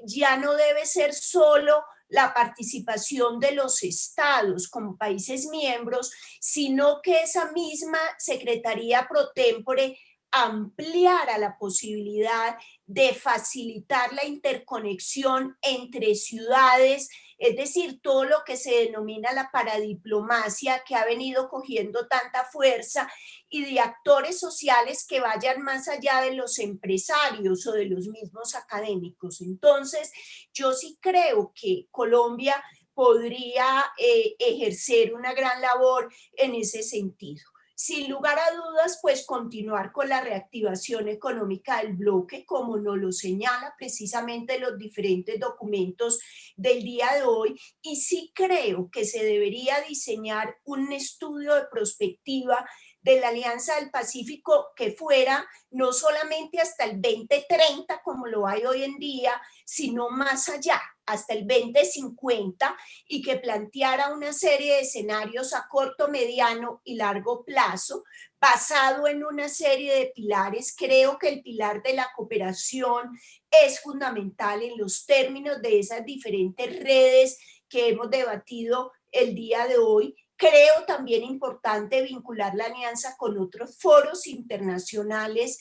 ya no debe ser solo la participación de los estados como países miembros, sino que esa misma Secretaría pro tempore ampliara la posibilidad de facilitar la interconexión entre ciudades, es decir, todo lo que se denomina la paradiplomacia que ha venido cogiendo tanta fuerza y de actores sociales que vayan más allá de los empresarios o de los mismos académicos. Entonces, yo sí creo que Colombia podría ejercer una gran labor en ese sentido. sin lugar a dudas, pues continuar con la reactivación económica del bloque, como nos lo señala precisamente los diferentes documentos del día de hoy, y sí creo que se debería diseñar un estudio de prospectiva de la Alianza del Pacífico que fuera no solamente hasta el 2030, como lo hay hoy en día, sino más allá, hasta el 2050, y que planteara una serie de escenarios a corto, mediano y largo plazo, basado en una serie de pilares. Creo que el pilar de la cooperación es fundamental en los términos de esas diferentes redes que hemos debatido el día de hoy. Creo también importante vincular la alianza con otros foros internacionales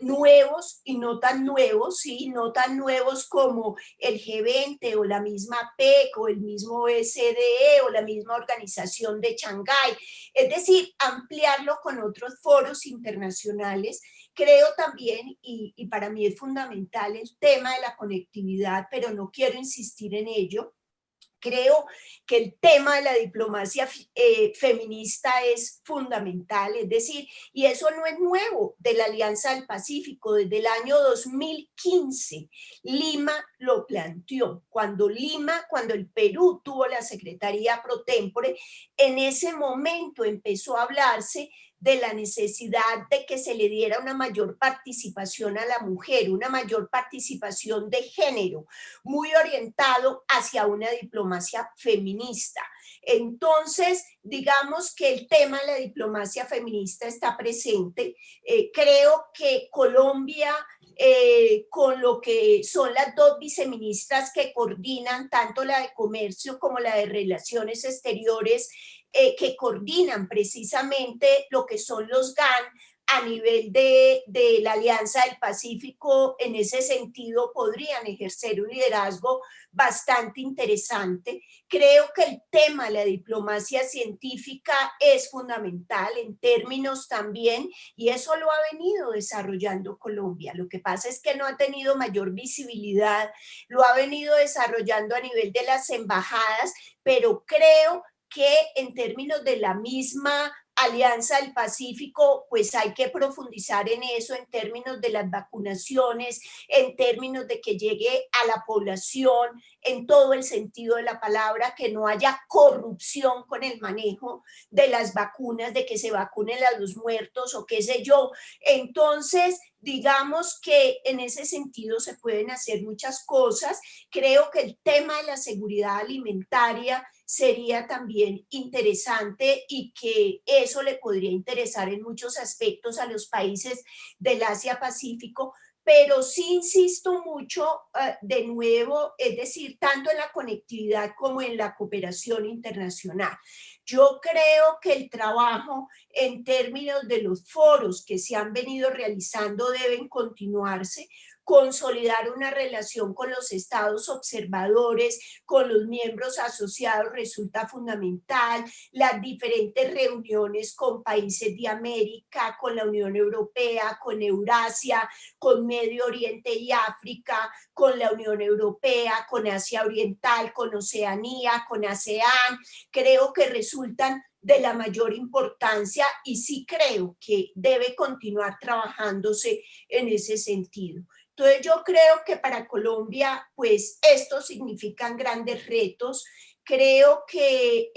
nuevos y no tan nuevos, ¿sí? No tan nuevos como el G20 o la misma PEC o el mismo OSDE o la misma Organización de Shanghái. Es decir, ampliarlo con otros foros internacionales. Creo también, y para mí es fundamental, el tema de la conectividad, pero no quiero insistir en ello. Creo que el tema de la diplomacia feminista es fundamental, es decir, y eso no es nuevo de la Alianza del Pacífico. Desde el año 2015, Lima lo planteó. Cuando el Perú tuvo la Secretaría pro tempore, en ese momento empezó a hablarse de la necesidad de que se le diera una mayor participación a la mujer, una mayor participación de género, muy orientado hacia una diplomacia feminista. Entonces, digamos que el tema de la diplomacia feminista está presente. Creo que Colombia, con lo que son las dos viceministras que coordinan tanto la de Comercio como la de Relaciones Exteriores, que coordinan precisamente lo que son los GAN a nivel de la Alianza del Pacífico, en ese sentido podrían ejercer un liderazgo bastante interesante. Creo que el tema de la diplomacia científica es fundamental en términos también, y eso lo ha venido desarrollando Colombia. Lo que pasa es que no ha tenido mayor visibilidad, lo ha venido desarrollando a nivel de las embajadas, pero creo que en términos de la misma Alianza del Pacífico, pues hay que profundizar en eso, en términos de las vacunaciones, en términos de que llegue a la población, en todo el sentido de la palabra, que no haya corrupción con el manejo de las vacunas, de que se vacunen a los muertos o qué sé yo. Entonces, digamos que en ese sentido se pueden hacer muchas cosas. Creo que el tema de la seguridad alimentaria sería también interesante y que eso le podría interesar en muchos aspectos a los países del Asia-Pacífico, pero sí insisto mucho de nuevo, es decir, tanto en la conectividad como en la cooperación internacional. Yo creo que el trabajo en términos de los foros que se han venido realizando deben continuarse, consolidar una relación con los estados observadores, con los miembros asociados resulta fundamental, las diferentes reuniones con países de América, con la Unión Europea, con Eurasia, con Medio Oriente y África, con la Unión Europea, con Asia Oriental, con Oceanía, con ASEAN, creo que resultan de la mayor importancia y sí creo que debe continuar trabajándose en ese sentido. Entonces yo creo que para Colombia, pues esto significan grandes retos. Creo que,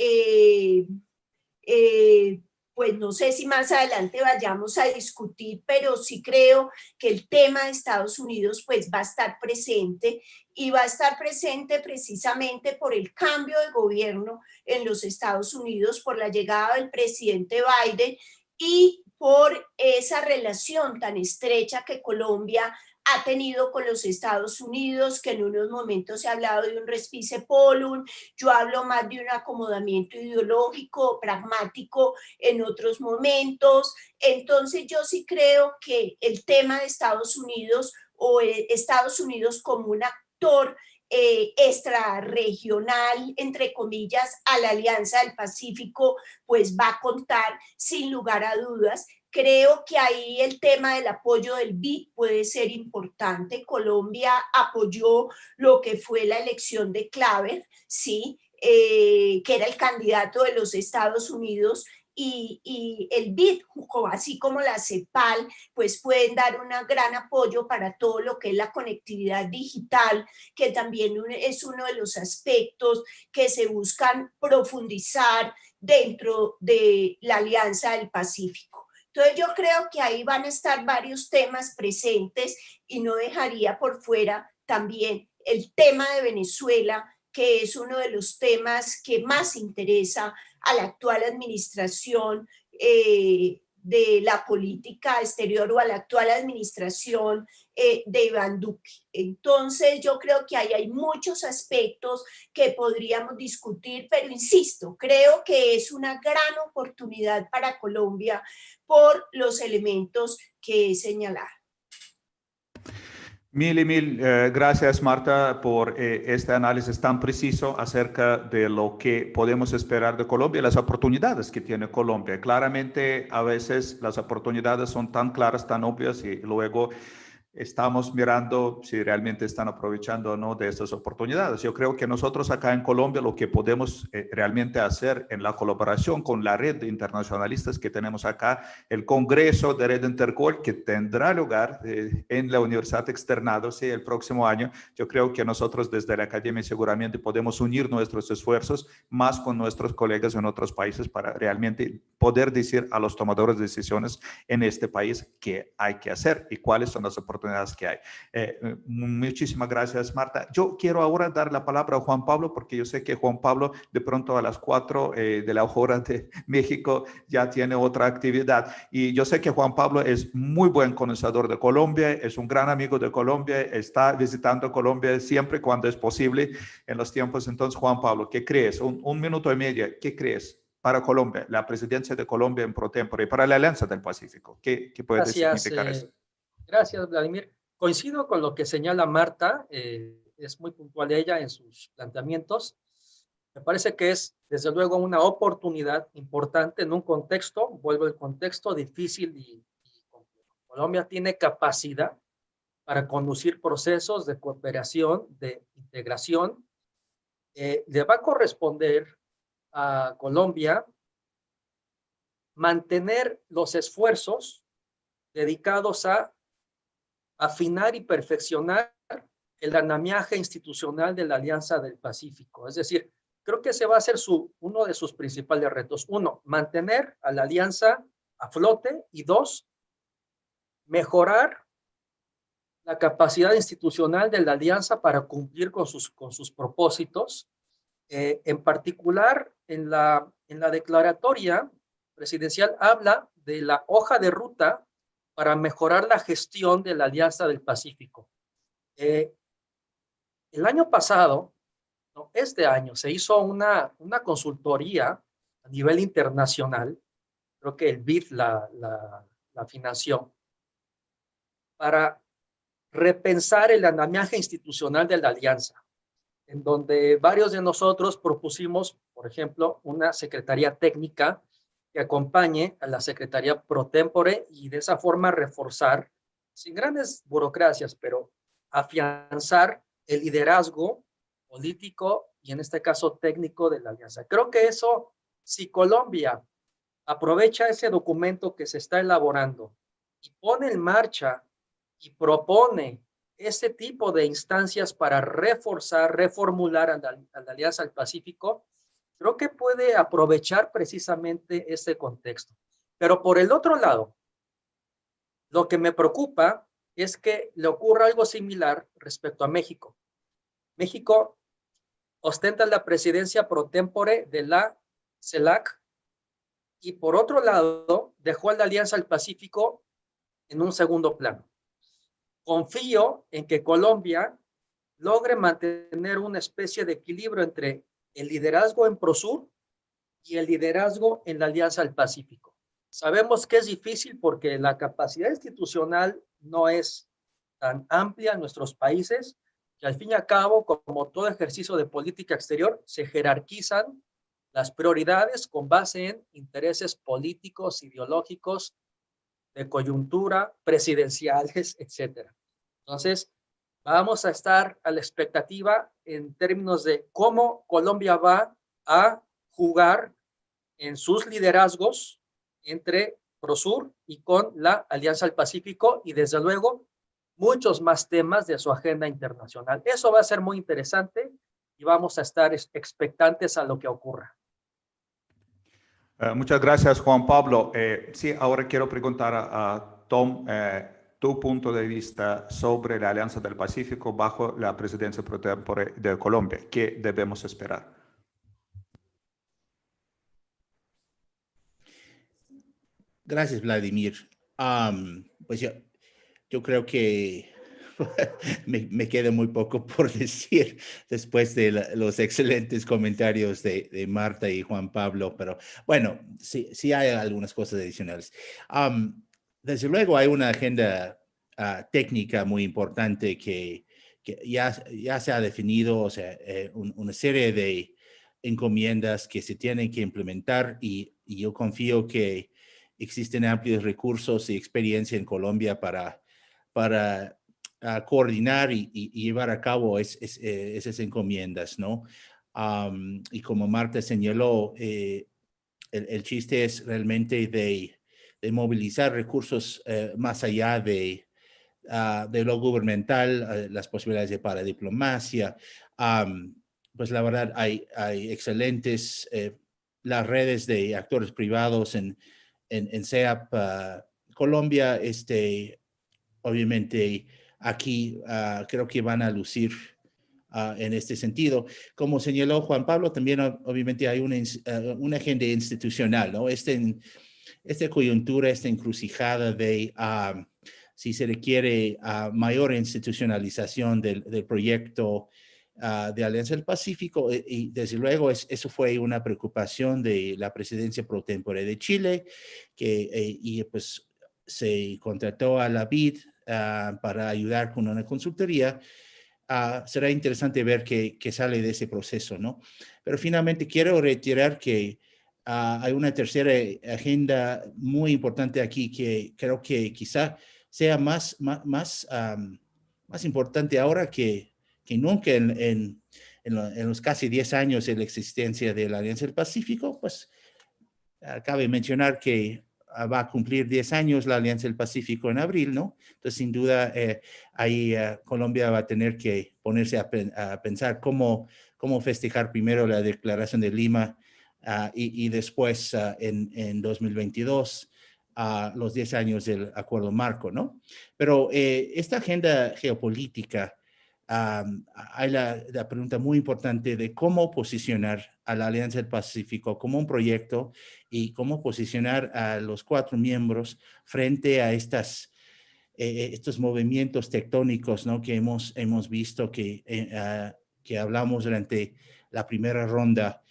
pues no sé si más adelante vayamos a discutir, pero sí creo que el tema de Estados Unidos pues va a estar presente y va a estar presente precisamente por el cambio de gobierno en los Estados Unidos, por la llegada del presidente Biden y por esa relación tan estrecha que Colombia ha tenido con los Estados Unidos, que en unos momentos se ha hablado de un respice polum, yo hablo más de un acomodamiento ideológico, pragmático en otros momentos. Entonces yo sí creo que el tema de Estados Unidos o Estados Unidos como un actor extrarregional, entre comillas, a la Alianza del Pacífico, pues va a contar sin lugar a dudas. Creo que ahí el tema del apoyo del BID puede ser importante. Colombia apoyó lo que fue la elección de Claver, ¿sí? Que era el candidato de los Estados Unidos, y el BID, así como la CEPAL, pues pueden dar un gran apoyo para todo lo que es la conectividad digital, que también es uno de los aspectos que se buscan profundizar dentro de la Alianza del Pacífico. Entonces yo creo que ahí van a estar varios temas presentes y no dejaría por fuera también el tema de Venezuela, que es uno de los temas que más interesa a la actual administración de la política exterior o a la actual administración de Iván Duque. Entonces yo creo que ahí hay muchos aspectos que podríamos discutir, pero insisto, creo que es una gran oportunidad para Colombia por los elementos que he señalado. Mil y mil gracias, Marta, por este análisis tan preciso acerca de lo que podemos esperar de Colombia y las oportunidades que tiene Colombia. Claramente, a veces las oportunidades son tan claras, tan obvias y luego estamos mirando si realmente están aprovechando o no de estas oportunidades. Yo creo que nosotros acá en Colombia lo que podemos realmente hacer en la colaboración con la red de internacionalistas que tenemos acá, el Congreso de Red Intercol que tendrá lugar en la Universidad Externado el próximo año, yo creo que nosotros desde la Academia seguramente podemos unir nuestros esfuerzos más con nuestros colegas en otros países para realmente poder decir a los tomadores de decisiones en este país qué hay que hacer y cuáles son las oportunidades que hay. Muchísimas gracias, Marta. Yo quiero ahora dar la palabra a Juan Pablo, porque yo sé que Juan Pablo de pronto a las 4 de la hora de México ya tiene otra actividad. Y yo sé que Juan Pablo es muy buen conocedor de Colombia, es un gran amigo de Colombia, está visitando Colombia siempre cuando es posible en los tiempos. Entonces, Juan Pablo, ¿qué crees? Un minuto y medio, ¿qué crees para Colombia, la presidencia de Colombia en pro tempore y para la Alianza del Pacífico? ¿Qué puede significar eso? Gracias, Vladimir. Coincido con lo que señala Marta, es muy puntual ella en sus planteamientos. Me parece que es, desde luego, una oportunidad importante en un contexto, vuelvo al contexto difícil y complejo. Colombia tiene capacidad para conducir procesos de cooperación, de integración. Le va a corresponder a Colombia mantener los esfuerzos dedicados a afinar y perfeccionar el andamiaje institucional de la Alianza del Pacífico. Es decir, creo que ese va a ser uno de sus principales retos. Uno, mantener a la alianza a flote y dos, mejorar la capacidad institucional de la alianza para cumplir con sus propósitos. En particular, en la declaratoria presidencial habla de la hoja de ruta para mejorar la gestión de la Alianza del Pacífico. El año pasado, no, este año, se hizo una consultoría a nivel internacional, creo que el BID la financió, para repensar el andamiaje institucional de la Alianza, en donde varios de nosotros propusimos, por ejemplo, una secretaría técnica que acompañe a la Secretaría pro tempore y de esa forma reforzar, sin grandes burocracias, pero afianzar el liderazgo político y en este caso técnico de la alianza. Creo que eso, si Colombia aprovecha ese documento que se está elaborando y pone en marcha y propone ese tipo de instancias para reforzar, reformular a la Alianza del Pacífico, creo que puede aprovechar precisamente ese contexto. Pero por el otro lado, lo que me preocupa es que le ocurra algo similar respecto a México. México ostenta la presidencia pro tempore de la CELAC y por otro lado dejó a la Alianza del Pacífico en un segundo plano. Confío en que Colombia logre mantener una especie de equilibrio entre el liderazgo en Prosur y el liderazgo en la Alianza del Pacífico. Sabemos que es difícil porque la capacidad institucional no es tan amplia en nuestros países, que al fin y al cabo, como todo ejercicio de política exterior, se jerarquizan las prioridades con base en intereses políticos, ideológicos, de coyuntura, presidenciales, etcétera. Entonces, vamos a estar a la expectativa en términos de cómo Colombia va a jugar en sus liderazgos entre Prosur y con la Alianza del Pacífico y desde luego muchos más temas de su agenda internacional. Eso va a ser muy interesante y vamos a estar expectantes a lo que ocurra. Muchas gracias, Juan Pablo. Sí, ahora quiero preguntar a Tom tu punto de vista sobre la Alianza del Pacífico bajo la presidencia pro tempore de Colombia. ¿Qué debemos esperar? Gracias, Vladimir. Pues yo creo que me queda muy poco por decir después de los excelentes comentarios de Marta y Juan Pablo, pero bueno, sí hay algunas cosas adicionales. Desde luego hay una agenda técnica muy importante que ya se ha definido, o sea, una serie de encomiendas que se tienen que implementar y yo confío que existen amplios recursos y experiencia en Colombia para coordinar y llevar a cabo esas encomiendas, ¿no? Y como Marta señaló, el chiste es realmente de movilizar recursos más allá de lo gubernamental, las posibilidades de paradiplomacia. Pues la verdad hay excelentes, las redes de actores privados en CEAP Colombia, obviamente aquí creo que van a lucir en este sentido. Como señaló Juan Pablo, también obviamente hay una agenda institucional, ¿no? Esta coyuntura, esta encrucijada de si se requiere mayor institucionalización del proyecto de Alianza del Pacífico, y desde luego eso fue una preocupación de la presidencia pro tempore de Chile, y pues se contrató a la BID para ayudar con una consultoría. Será interesante ver qué sale de ese proceso, ¿no? Pero finalmente quiero reiterar que hay una tercera agenda muy importante aquí que creo que quizá sea más importante ahora que nunca en los casi 10 años de la existencia de la Alianza del Pacífico. Pues cabe mencionar que va a cumplir 10 años la Alianza del Pacífico en abril, ¿no? Entonces, sin duda, ahí Colombia va a tener que ponerse a pensar cómo festejar primero la Declaración de Lima y después en 2022 los 10 años del Acuerdo Marco, ¿no? Pero esta agenda geopolítica, hay la pregunta muy importante de cómo posicionar a la Alianza del Pacífico como un proyecto y cómo posicionar a los 4 miembros frente a estos movimientos tectónicos, ¿no? Que hemos visto que hablamos durante la primera ronda,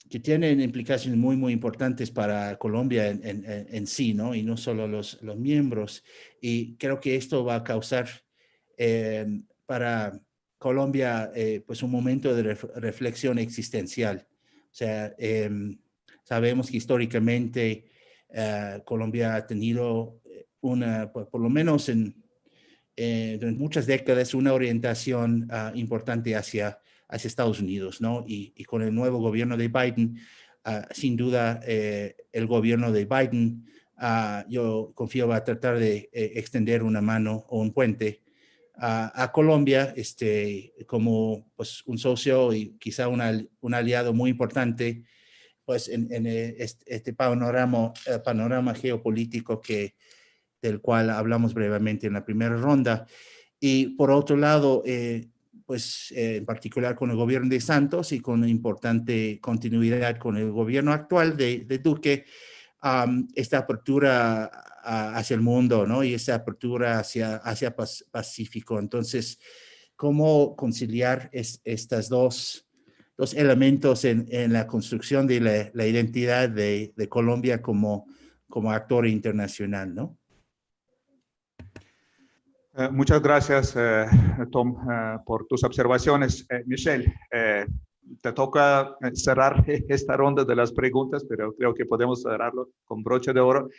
que tienen implicaciones muy importantes para Colombia en sí, ¿no? Y no solo los miembros. Y creo que esto va a causar para Colombia pues un momento de reflexión existencial. O sea, sabemos que históricamente Colombia ha tenido por lo menos durante muchas décadas, una orientación importante hacia Estados Unidos, ¿no? Y con el nuevo gobierno de Biden, sin duda, el gobierno de Biden, yo confío, va a tratar de extender una mano o un puente a Colombia como pues, un socio y quizá un aliado muy importante pues, en este panorama geopolítico del cual hablamos brevemente en la primera ronda. Y por otro lado, pues en particular con el gobierno de Santos y con importante continuidad con el gobierno actual de Duque, esta apertura hacia el mundo, ¿no? Y esta apertura hacia Pacífico. Entonces, ¿cómo conciliar estos dos elementos en la construcción de la identidad de Colombia como actor internacional, ¿no? Muchas gracias, Tom, por tus observaciones. Michelle, te toca cerrar esta ronda de las preguntas, pero creo que podemos cerrarlo con broche de oro,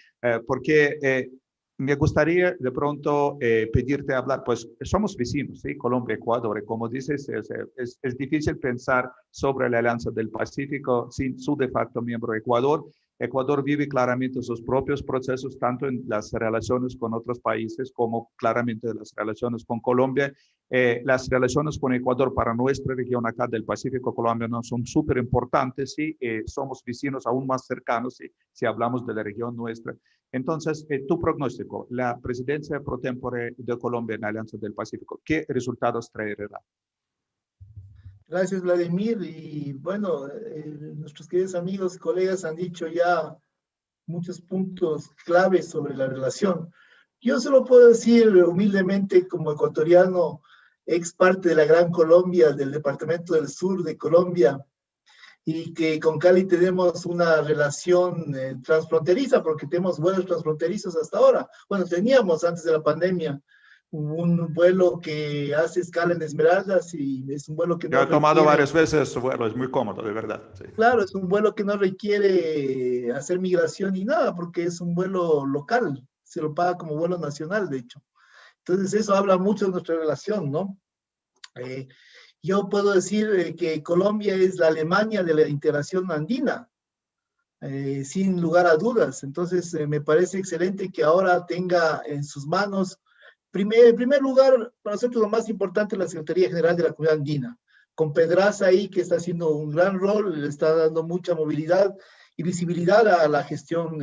porque Me gustaría de pronto pedirte hablar, pues somos vecinos, ¿sí? Colombia, Ecuador, y como dices, es difícil pensar sobre la Alianza del Pacífico sin su de facto miembro Ecuador. Ecuador vive claramente sus propios procesos, tanto en las relaciones con otros países como claramente las relaciones con Colombia. Las relaciones con Ecuador para nuestra región acá del Pacífico colombiano son súper importantes y somos vecinos aún más cercanos si hablamos de la región nuestra. Entonces, tu pronóstico, la presidencia pro tempore de Colombia en la Alianza del Pacífico, ¿qué resultados traerá? Gracias, Vladimir. Y bueno, nuestros queridos amigos y colegas han dicho ya muchos puntos claves sobre la relación. Yo solo puedo decir humildemente como ecuatoriano, ex parte de la Gran Colombia, del Departamento del Sur de Colombia, y que con Cali tenemos una relación transfronteriza, porque tenemos vuelos transfronterizos hasta ahora. Bueno, teníamos antes de la pandemia un vuelo que hace escala en Esmeraldas y es un vuelo que Yo no he tomado requiere, varias veces su vuelo, es muy cómodo, de verdad. Sí. claro, es un vuelo que no requiere hacer migración ni nada, porque es un vuelo local, se lo paga como vuelo nacional, de hecho. Entonces eso habla mucho de nuestra relación, ¿no? Yo puedo decir que Colombia es la Alemania de la integración andina, sin lugar a dudas. Entonces, me parece excelente que ahora tenga en sus manos, en primer lugar, para nosotros lo más importante es la Secretaría General de la Comunidad Andina, con Pedraza ahí que está haciendo un gran rol, le está dando mucha movilidad y visibilidad a la gestión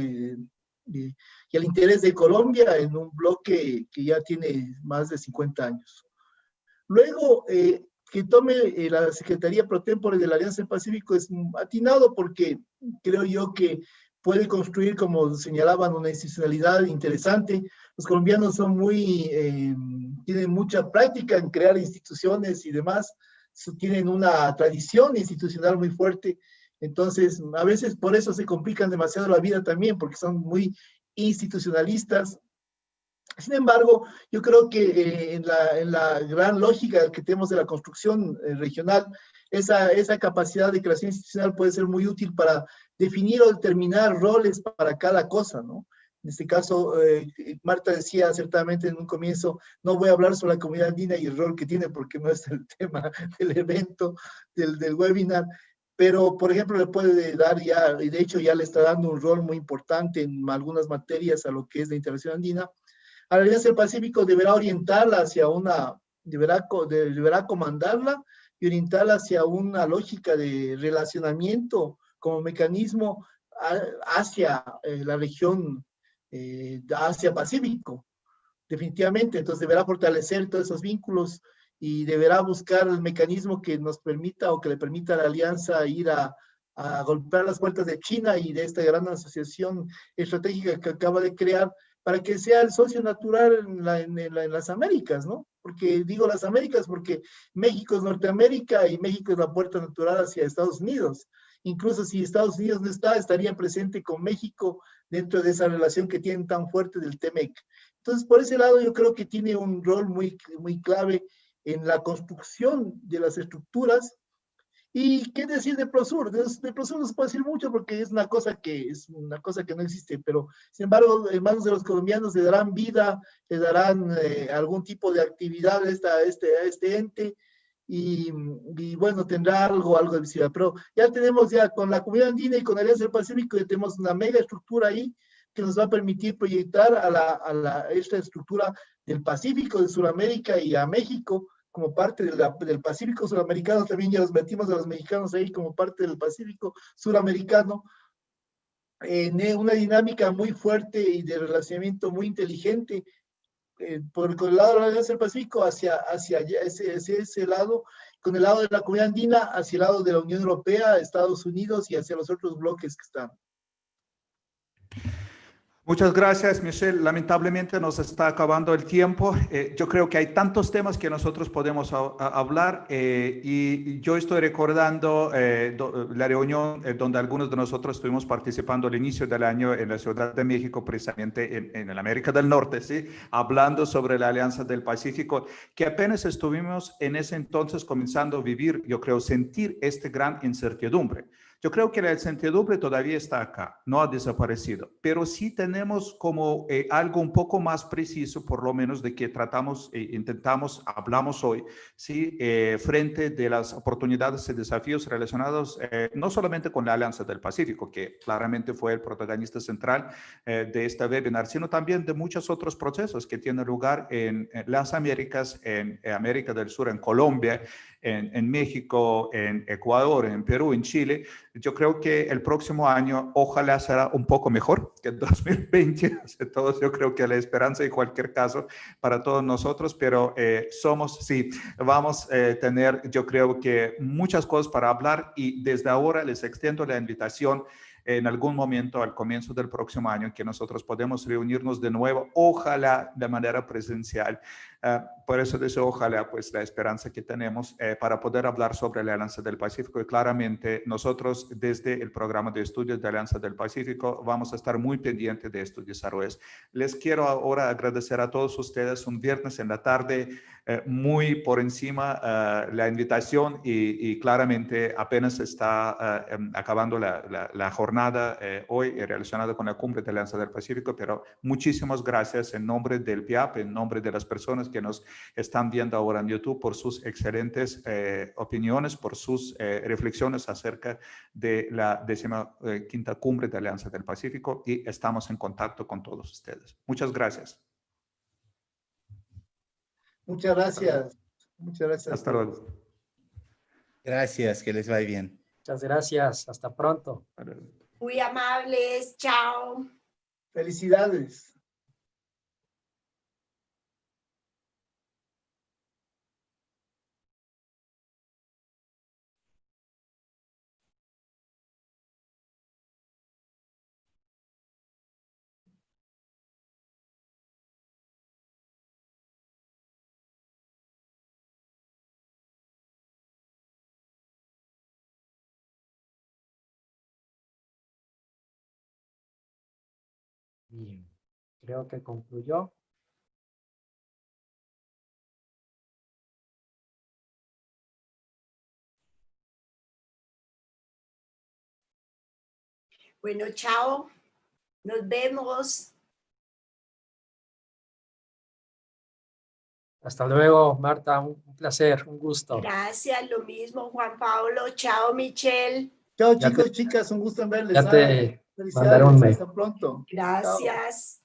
y al interés de Colombia en un bloque que ya tiene más de 50 años. Luego, que tome la Secretaría Pro Tempore de la Alianza del Pacífico es atinado porque creo yo que puede construir, como señalaban, una institucionalidad interesante. Los colombianos son tienen mucha práctica en crear instituciones y demás, tienen una tradición institucional muy fuerte, entonces a veces por eso se complican demasiado la vida también, porque son muy institucionalistas. Sin embargo, yo creo que en la gran lógica que tenemos de la construcción regional, esa capacidad de creación institucional puede ser muy útil para definir o determinar roles para cada cosa, ¿no? En este caso, Marta decía acertadamente en un comienzo, no voy a hablar sobre la comunidad andina y el rol que tiene, porque no es el tema del evento, del webinar, pero, por ejemplo, le puede dar ya, y de hecho ya le está dando un rol muy importante en algunas materias a lo que es la integración andina. A la Alianza del Pacífico deberá orientarla hacia deberá comandarla y orientarla hacia una lógica de relacionamiento como mecanismo hacia la región Asia-Pacífico, definitivamente. Entonces deberá fortalecer todos esos vínculos y deberá buscar el mecanismo que nos permita o que le permita a la Alianza ir a golpear las puertas de China y de esta gran asociación estratégica que acaba de crear, para que sea el socio natural en las Américas, ¿no? Porque digo las Américas porque México es Norteamérica y México es la puerta natural hacia Estados Unidos. Incluso si Estados Unidos no está, estaría presente con México dentro de esa relación que tienen tan fuerte del TEMEC. Entonces, por ese lado, yo creo que tiene un rol muy, muy clave en la construcción de las estructuras. ¿Y qué decir de Prosur? De Prosur no se puede decir mucho porque es una cosa que no existe, pero sin embargo, en manos de los colombianos le darán vida, le darán algún tipo de actividad a este ente y bueno, tendrá algo de visibilidad. Pero ya tenemos con la Comunidad Andina y con la Alianza del Pacífico, ya tenemos una mega estructura ahí que nos va a permitir proyectar a esta estructura del Pacífico, de Sudamérica y a México, como parte del Pacífico Suramericano. También ya los metimos a los mexicanos ahí como parte del Pacífico Suramericano, en una dinámica muy fuerte y de relacionamiento muy inteligente, con el lado de la Alianza del Pacífico hacia ese lado, con el lado de la Comunidad Andina hacia el lado de la Unión Europea, Estados Unidos y hacia los otros bloques que están. Muchas gracias, Michelle. Lamentablemente nos está acabando el tiempo. Yo creo que hay tantos temas que nosotros podemos hablar y yo estoy recordando la reunión donde algunos de nosotros estuvimos participando al inicio del año en la Ciudad de México, precisamente en América del Norte, ¿sí? Hablando sobre la Alianza del Pacífico, que apenas estuvimos en ese entonces comenzando a vivir, yo creo, sentir esta gran incertidumbre. Yo creo que la incertidumbre todavía está acá, no ha desaparecido, pero sí tenemos tenemos como algo un poco más preciso, por lo menos de que tratamos, hablamos hoy, ¿sí? Frente de las oportunidades y desafíos relacionados no solamente con la Alianza del Pacífico, que claramente fue el protagonista central de este webinar, sino también de muchos otros procesos que tienen lugar en las Américas, en América del Sur, en Colombia, en México, en Ecuador, en Perú, en Chile. Yo creo que el próximo año ojalá será un poco mejor que el 2020. Todos, yo creo que la esperanza en cualquier caso para todos nosotros, pero vamos a tener, yo creo que muchas cosas para hablar y desde ahora les extiendo la invitación en algún momento al comienzo del próximo año que nosotros podemos reunirnos de nuevo, ojalá de manera presencial. Por eso deseo, ojalá, pues la esperanza que tenemos para poder hablar sobre la Alianza del Pacífico y claramente nosotros desde el programa de estudios de Alianza del Pacífico vamos a estar muy pendientes de estos desarrollos. Les quiero ahora agradecer a todos ustedes un viernes en la tarde, muy por encima la invitación y claramente apenas está acabando la jornada hoy relacionada con la cumbre de Alianza del Pacífico, pero muchísimas gracias en nombre del PIAP, en nombre de las personas que nos están viendo ahora en YouTube por sus excelentes opiniones, por sus reflexiones acerca de la 15ª cumbre de Alianza del Pacífico y estamos en contacto con todos ustedes. Muchas gracias. Muchas gracias. Muchas gracias. Hasta luego. Gracias, que les vaya bien. Muchas gracias. Hasta pronto. Muy amables. Chao. Felicidades. Bien, creo que concluyó. Bueno, chao. Nos vemos. Hasta luego, Marta. Un placer, un gusto. Gracias, lo mismo, Juan Pablo. Chao, Michelle. Chao, Ya chicos, te- chicas, un gusto en verles. Ya te Felicidades, mandaré un mail. hasta pronto. Chao. Gracias.